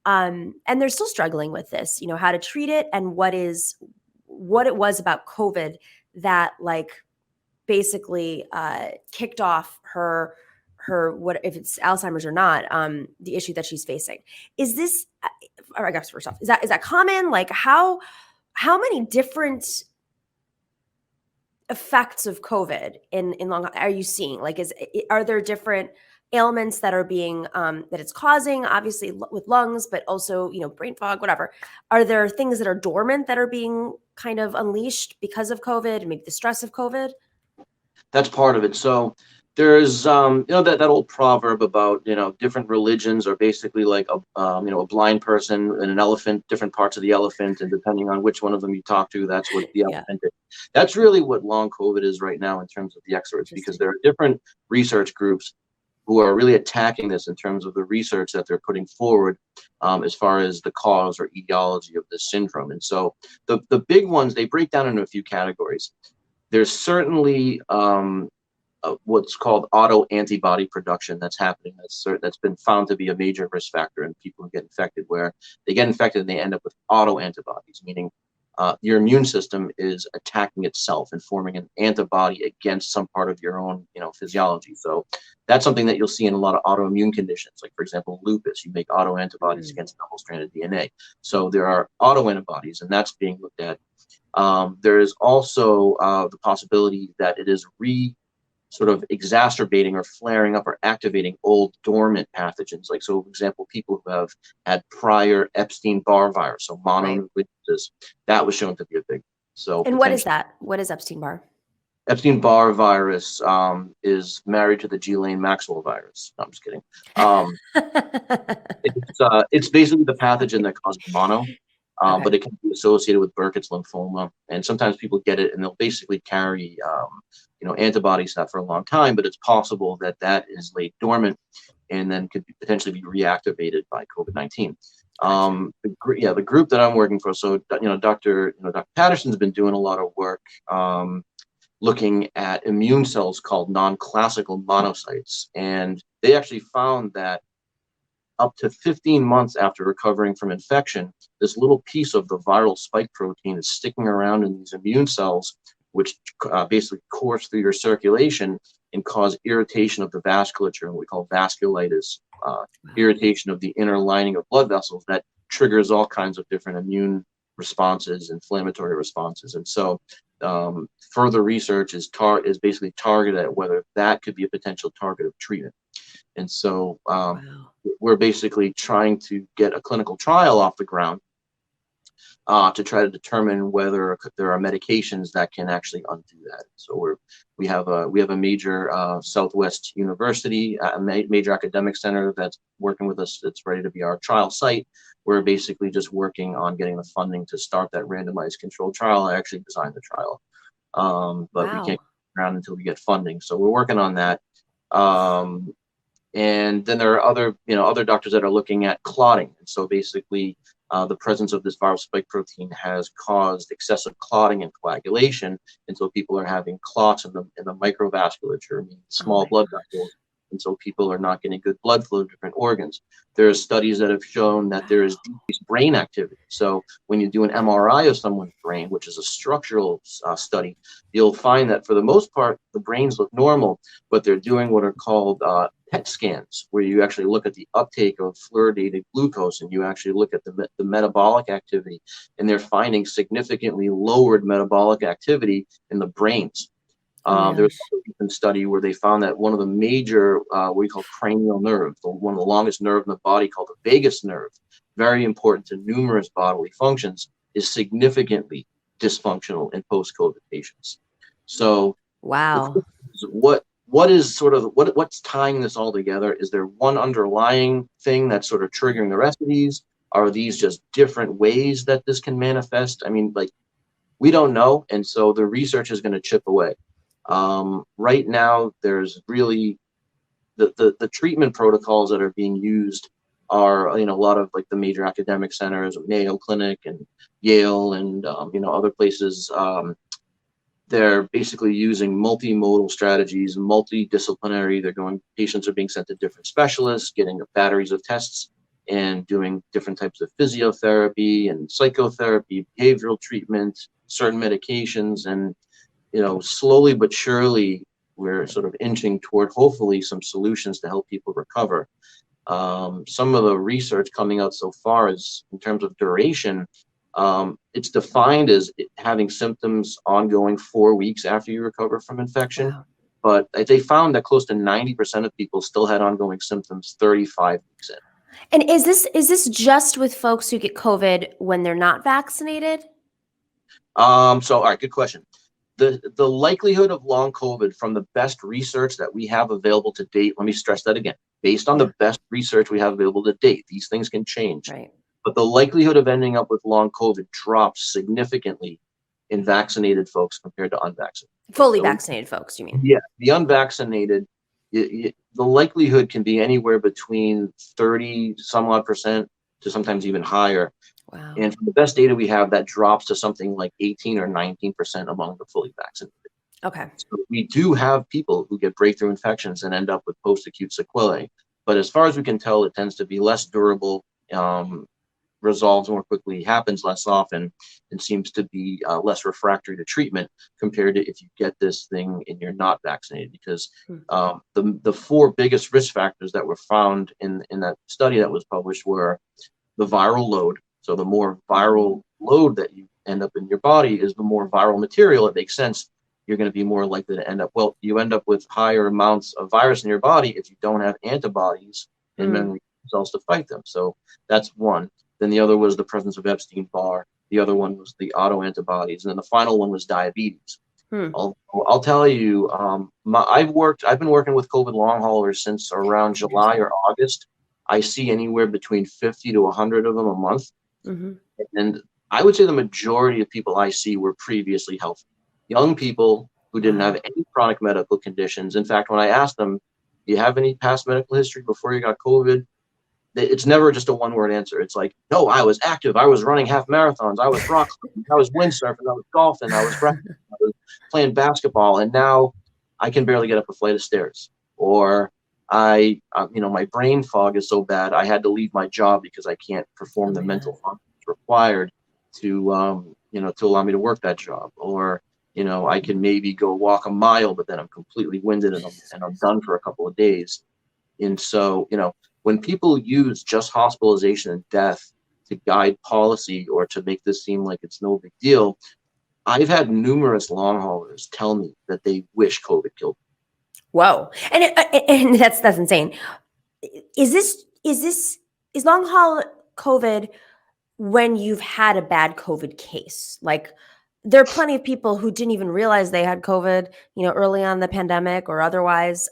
And they're still struggling with this, how to treat it and what it was about COVID that basically kicked off her what, if it's Alzheimer's or not, the issue that she's facing. Is this, or I guess first off, is that common? Like how many different effects of COVID in long are you seeing? Are there different ailments that are being that it's causing, obviously with lungs, but also brain fog, whatever? Are there things that are dormant that are being kind of unleashed because of COVID and maybe the stress of COVID? That's part of it. So there's that old proverb about different religions are basically like a blind person and an elephant, different parts of the elephant, and depending on which one of them you talk to, that's what the elephant is. That's really what long COVID is right now in terms of the experts, because there are different research groups who are really attacking this in terms of the research that they're putting forward as far as the cause or etiology of this syndrome. And so the big ones, they break down into a few categories. There's certainly what's called auto-antibody production that's happening. That's been found to be a major risk factor in people who get infected, where they get infected and they end up with auto-antibodies, meaning your immune system is attacking itself and forming an antibody against some part of your own, physiology. So that's something that you'll see in a lot of autoimmune conditions, like for example, lupus. You make autoantibodies against double-stranded DNA. So there are autoantibodies, and that's being looked at. There is also the possibility that it is sort of exacerbating or flaring up or activating old dormant pathogens. Like, so for example, people who have had prior Epstein-Barr virus, so mononucleosis, that was shown to be a big. So, and what is that? What is Epstein-Barr? Epstein-Barr virus is married to the Ghislaine-Maxwell virus. No, I'm just kidding. It's basically the pathogen that causes mono. But it can be associated with Burkitt's lymphoma, and sometimes people get it and they'll basically carry, antibodies for a long time. But it's possible that is laid dormant and then could potentially be reactivated by COVID-19. The group that I'm working for, so Dr. Patterson's been doing a lot of work looking at immune cells called non-classical monocytes, and they actually found that up to 15 months after recovering from infection, this little piece of the viral spike protein is sticking around in these immune cells, which basically course through your circulation and cause irritation of the vasculature, what we call vasculitis, irritation of the inner lining of blood vessels that triggers all kinds of different immune responses, inflammatory responses. And so further research is basically targeted at whether that could be a potential target of treatment. And so we're basically trying to get a clinical trial off the ground to try to determine whether there are medications that can actually undo that. So we have a major Southwest University, a major academic center that's working with us. That's ready to be our trial site. We're basically just working on getting the funding to start that randomized controlled trial. I actually designed the trial, but we can't get around until we get funding. So we're working on that. And then there are other doctors that are looking at clotting. And so basically the presence of this viral spike protein has caused excessive clotting and coagulation. And so people are having clots in the microvasculature, meaning small blood vessels. And so people are not getting good blood flow to different organs. There are studies that have shown that there is decreased brain activity. So when you do an MRI of someone's brain, which is a structural study, you'll find that for the most part, the brains look normal, but they're doing what are called PET scans, where you actually look at the uptake of fluoridated glucose and you actually look at the metabolic activity, and they're finding significantly lowered metabolic activity in the brains. There was a recent study where they found that one of the major, what we call cranial nerve, one of the longest nerve in the body called the vagus nerve, very important to numerous bodily functions, is significantly dysfunctional in post-COVID patients. So what's tying this all together? Is there one underlying thing that's sort of triggering the rest of these? Are these just different ways that this can manifest? I mean, we don't know. And so the research is going to chip away. Right now, there's really the treatment protocols that are being used are a lot of the major academic centers, Mayo Clinic and Yale and other places. They're basically using multimodal strategies, multidisciplinary. Patients are being sent to different specialists, getting batteries of tests, and doing different types of physiotherapy and psychotherapy, behavioral treatment, certain medications, and slowly but surely, we're sort of inching toward hopefully some solutions to help people recover. Some of the research coming out so far is in terms of duration. It's defined as having symptoms ongoing 4 weeks after you recover from infection. Wow. But they found that close to 90% of people still had ongoing symptoms 35 weeks in. And is this just with folks who get COVID when they're not vaccinated? All right, good question. the likelihood of long COVID from the best research that we have available to date, let me stress that again, based on the best research we have available to date, these things can change. Right. But the likelihood of ending up with long COVID drops significantly in vaccinated folks compared to unvaccinated. Fully vaccinated folks, you mean? Yeah, the unvaccinated, the likelihood can be anywhere between 30 some odd percent to sometimes even higher. Wow. And from the best data we have, that drops to something like 18 or 19% among the fully vaccinated. Okay. So we do have people who get breakthrough infections and end up with post-acute sequelae. But as far as we can tell, it tends to be less durable, resolves more quickly, happens less often, and seems to be less refractory to treatment compared to if you get this thing and you're not vaccinated. Because the four biggest risk factors that were found in that study that was published were the viral load. So the more viral load that you end up in your body is the more viral material. It makes sense. You're going to be more likely to end up, well, you end up with higher amounts of virus in your body if you don't have antibodies and memory cells to fight them. So that's one. Then the other was the presence of Epstein-Barr. The other one was the autoantibodies. And then the final one was diabetes. I'll tell you, I've been working with COVID long haulers since around July or August. I see anywhere between 50 to 100 of them a month. And I would say the majority of people I see were previously healthy. Young people who didn't have any chronic medical conditions. In fact, when I asked them, do you have any past medical history before you got COVID? It's never just a one-word answer. It's like, no, I was active. I was running half marathons. I was rock climbing. I was windsurfing. I was golfing. I was playing basketball. And now I can barely get up a flight of stairs. Or my brain fog is so bad, I had to leave my job because I can't perform the mental functions required to allow me to work that job. Or, I can maybe go walk a mile, but then I'm completely winded and I'm done for a couple of days. And so, when people use just hospitalization and death to guide policy or to make this seem like it's no big deal, I've had numerous long haulers tell me that they wish COVID killed them. Whoa. And that's insane. Is long haul COVID when you've had a bad COVID case? Like, there are plenty of people who didn't even realize they had COVID, early on in the pandemic or otherwise,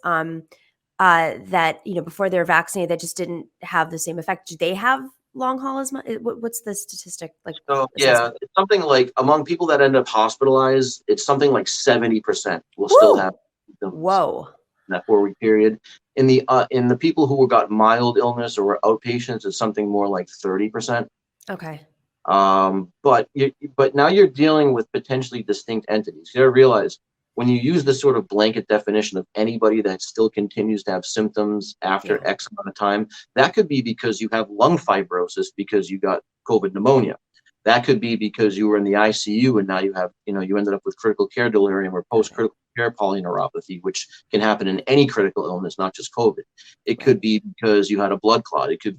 that, before they were vaccinated, that just didn't have the same effect. Do they have long haul as much? What's the statistic? So, yeah, it's something like among people that end up hospitalized, it's something like 70% will still have symptoms. Whoa. In that 4-week period. In the people who got mild illness or were outpatients, it's something more like 30%. Okay. But now you're dealing with potentially distinct entities. You gotta realize when you use this sort of blanket definition of anybody that still continues to have symptoms after X amount of time, that could be because you have lung fibrosis because you got COVID pneumonia. That could be because you were in the ICU and now you have, you ended up with critical care delirium or post-critical care polyneuropathy, which can happen in any critical illness, not just COVID. It could be because you had a blood clot. It could,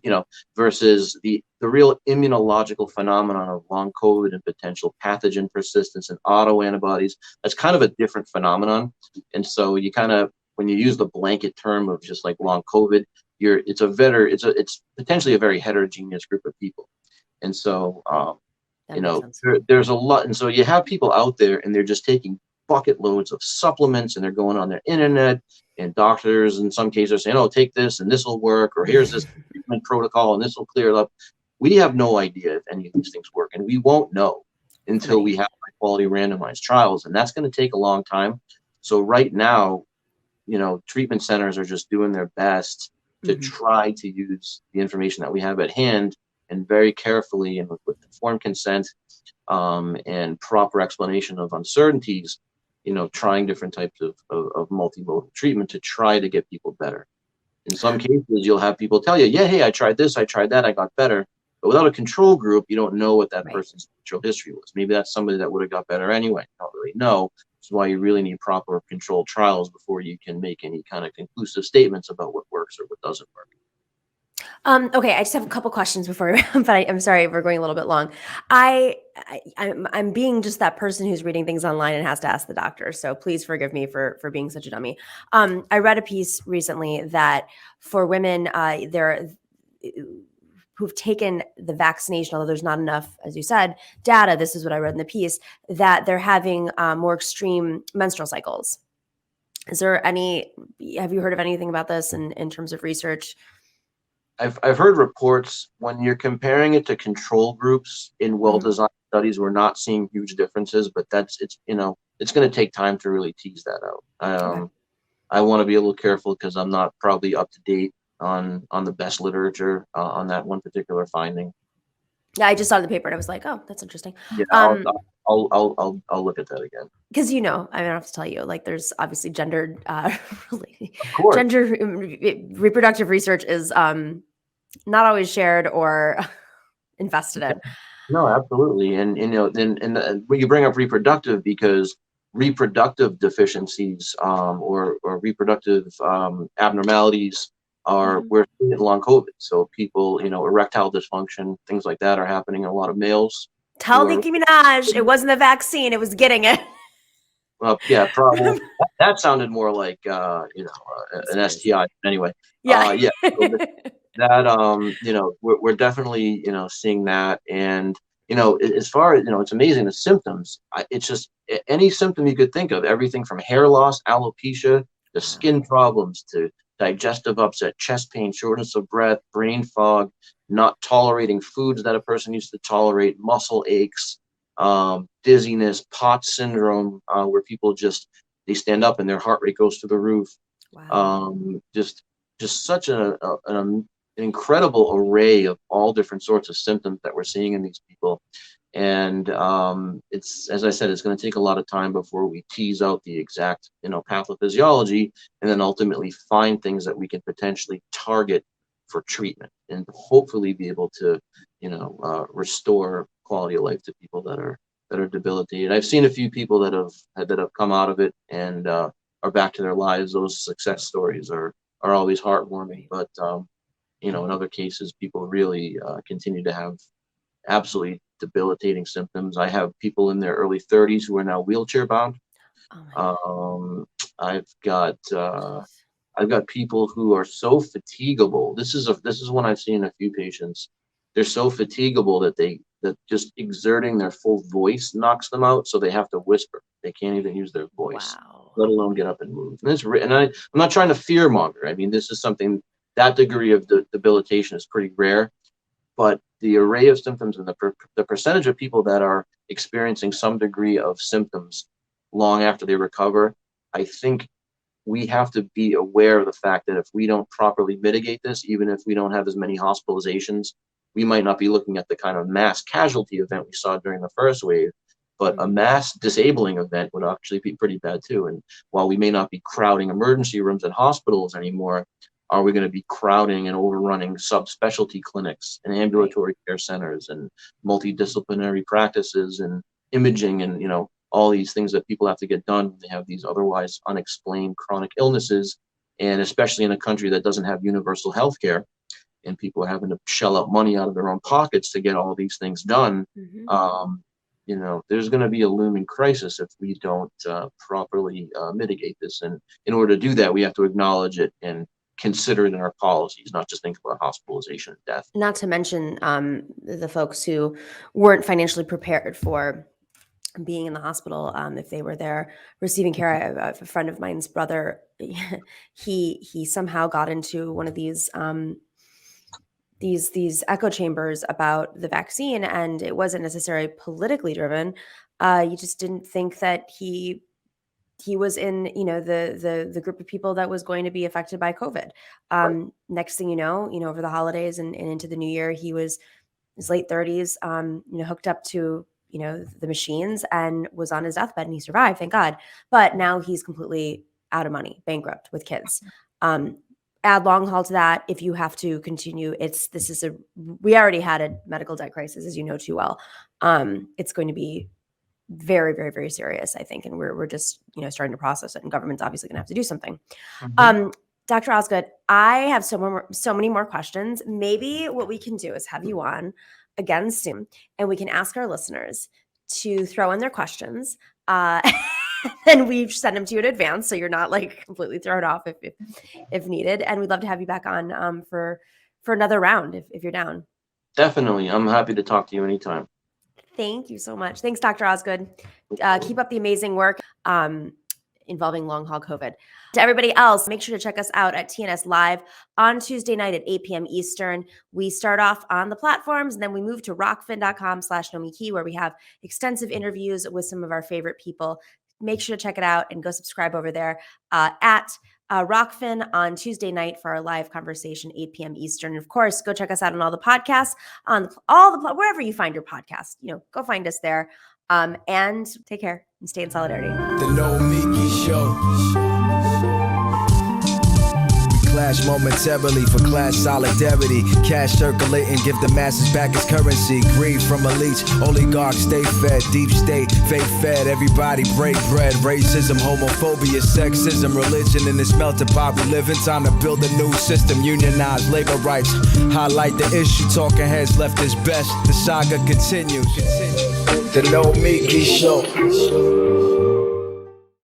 versus the real immunological phenomenon of long COVID and potential pathogen persistence and autoantibodies. That's kind of a different phenomenon. And so you kind of, when you use the blanket term of just like long COVID, it's potentially a very heterogeneous group of people. And so, there's a lot. And so you have people out there and they're just taking bucket loads of supplements and they're going on their internet, and doctors in some cases are saying, oh, take this and this will work, or here's this treatment protocol and this will clear it up. We have no idea if any of these things work, and we won't know until we have high quality randomized trials. And that's going to take a long time. So right now, treatment centers are just doing their best to try to use the information that we have at hand and very carefully and with informed consent and proper explanation of uncertainties, trying different types of multimodal treatment to try to get people better. In some cases, you'll have people tell you, yeah, hey, I tried this, I tried that, I got better. But without a control group, you don't know what that person's natural history was. Maybe that's somebody that would have got better anyway. You don't really know. Which is why you really need proper controlled trials before you can make any kind of conclusive statements about what works or what doesn't work. Okay, I just have a couple questions before, but I'm sorry we're going a little bit long. I'm being just that person who's reading things online and has to ask the doctor. So please forgive me for being such a dummy. I read a piece recently that for women, who've taken the vaccination, although there's not enough, as you said, data, this is what I read in the piece, that they're having more extreme menstrual cycles. Is there any, have you heard of anything about this in terms of research? I've heard reports when you're comparing it to control groups in well-designed studies, we're not seeing huge differences, but it's going to take time to really tease that out. Okay. I want to be a little careful because I'm not probably up to date on the best literature on that one particular finding. Yeah, I just saw the paper and I was like, oh, that's interesting. Yeah, I'll look at that again. Because I don't have to tell you, like, there's obviously gendered, reproductive research is not always shared or invested in. No, absolutely, and when you bring up reproductive, because reproductive deficiencies or reproductive abnormalities are we're seeing it long COVID. So people, erectile dysfunction, things like that are happening in a lot of males. Tell Nicki Minaj it wasn't the vaccine; it was getting it. Well, yeah, probably that sounded more like an STI. Anyway, yeah. So that we're definitely seeing that, and as far as it's amazing the symptoms. It's just any symptom you could think of, everything from hair loss, alopecia, to skin problems, to digestive upset, chest pain, shortness of breath, brain fog, not tolerating foods that a person used to tolerate, muscle aches, dizziness, POTS syndrome, where people they stand up and their heart rate goes through the roof. Wow. Just such an incredible array of all different sorts of symptoms that we're seeing in these people. And it's, as I said, it's going to take a lot of time before we tease out the exact, pathophysiology, and then ultimately find things that we can potentially target for treatment and hopefully be able to, restore quality of life to people that are debilitated. I've seen a few people that have come out of it and are back to their lives. Those success stories are always heartwarming, but in other cases, people really continue to have absolutely debilitating symptoms. I have people in their early 30s who are now wheelchair bound. I've got people who are so fatigable. This is one I've seen a few patients. They're so fatigable that just exerting their full voice knocks them out, so they have to whisper. They can't even use their voice, let alone get up and move. And I'm not trying to fear monger. I mean, this is something, that degree of debilitation is pretty rare, but the array of symptoms and the percentage of people that are experiencing some degree of symptoms long after they recover, I think we have to be aware of the fact that if we don't properly mitigate this, even if we don't have as many hospitalizations, we might not be looking at the kind of mass casualty event we saw during the first wave, but a mass disabling event would actually be pretty bad too. And while we may not be crowding emergency rooms at hospitals anymore, are we going to be crowding and overrunning subspecialty clinics and ambulatory care centers and multidisciplinary practices and imaging and, all these things that people have to get done when they have these otherwise unexplained chronic illnesses, and especially in a country that doesn't have universal health care and people are having to shell out money out of their own pockets to get all these things done. There's going to be a looming crisis if we don't properly mitigate this. And in order to do that, we have to acknowledge it and consider it in our policies, not just think about hospitalization and death. Not to mention the folks who weren't financially prepared for being in the hospital if they were there receiving care. A friend of mine's brother, he somehow got into one of these echo chambers about the vaccine, and it wasn't necessarily politically driven. You just didn't think that he was in, the group of people that was going to be affected by COVID. Next thing you know, over the holidays and into the new year, he was his late 30s, hooked up to, the machines and was on his deathbed, and he survived, thank God. But now he's completely out of money, bankrupt with kids. Add long haul to that, if you have to continue, we already had a medical debt crisis, as you know too well. It's going to be very, very, very serious, I think. And we're just, starting to process it, and government's obviously going to have to do something. Dr. Osgood, I have so many more questions. Maybe what we can do is have you on again soon, and we can ask our listeners to throw in their questions. And we send them to you in advance, so you're not like completely thrown off if needed. And we'd love to have you back on for another round if you're down. Definitely. I'm happy to talk to you anytime. Thank you so much. Thanks, Dr. Osgood. Keep up the amazing work involving long haul COVID. To everybody else, make sure to check us out at TNS Live on Tuesday night at 8 p.m. Eastern. We start off on the platforms, and then we move to rockfin.com/Nomiki, where we have extensive interviews with some of our favorite people. Make sure to check it out and go subscribe over there at Rockfin on Tuesday night for our live conversation, 8 p.m. Eastern. And of course, go check us out on all the podcasts, on wherever you find your podcast. Go find us there. And take care and stay in solidarity. The Nomiki Show. We clash momentarily for class solidarity. Cash circulating, give the masses back its currency. Greed from elites, oligarchs stay fed. Deep state, fake fed, everybody break bread. Racism, homophobia, sexism, religion in this melting pot we live in. Time to build a new system, unionize labor rights. Highlight the issue, talking heads left is best. The saga continues. The Nomiki Show.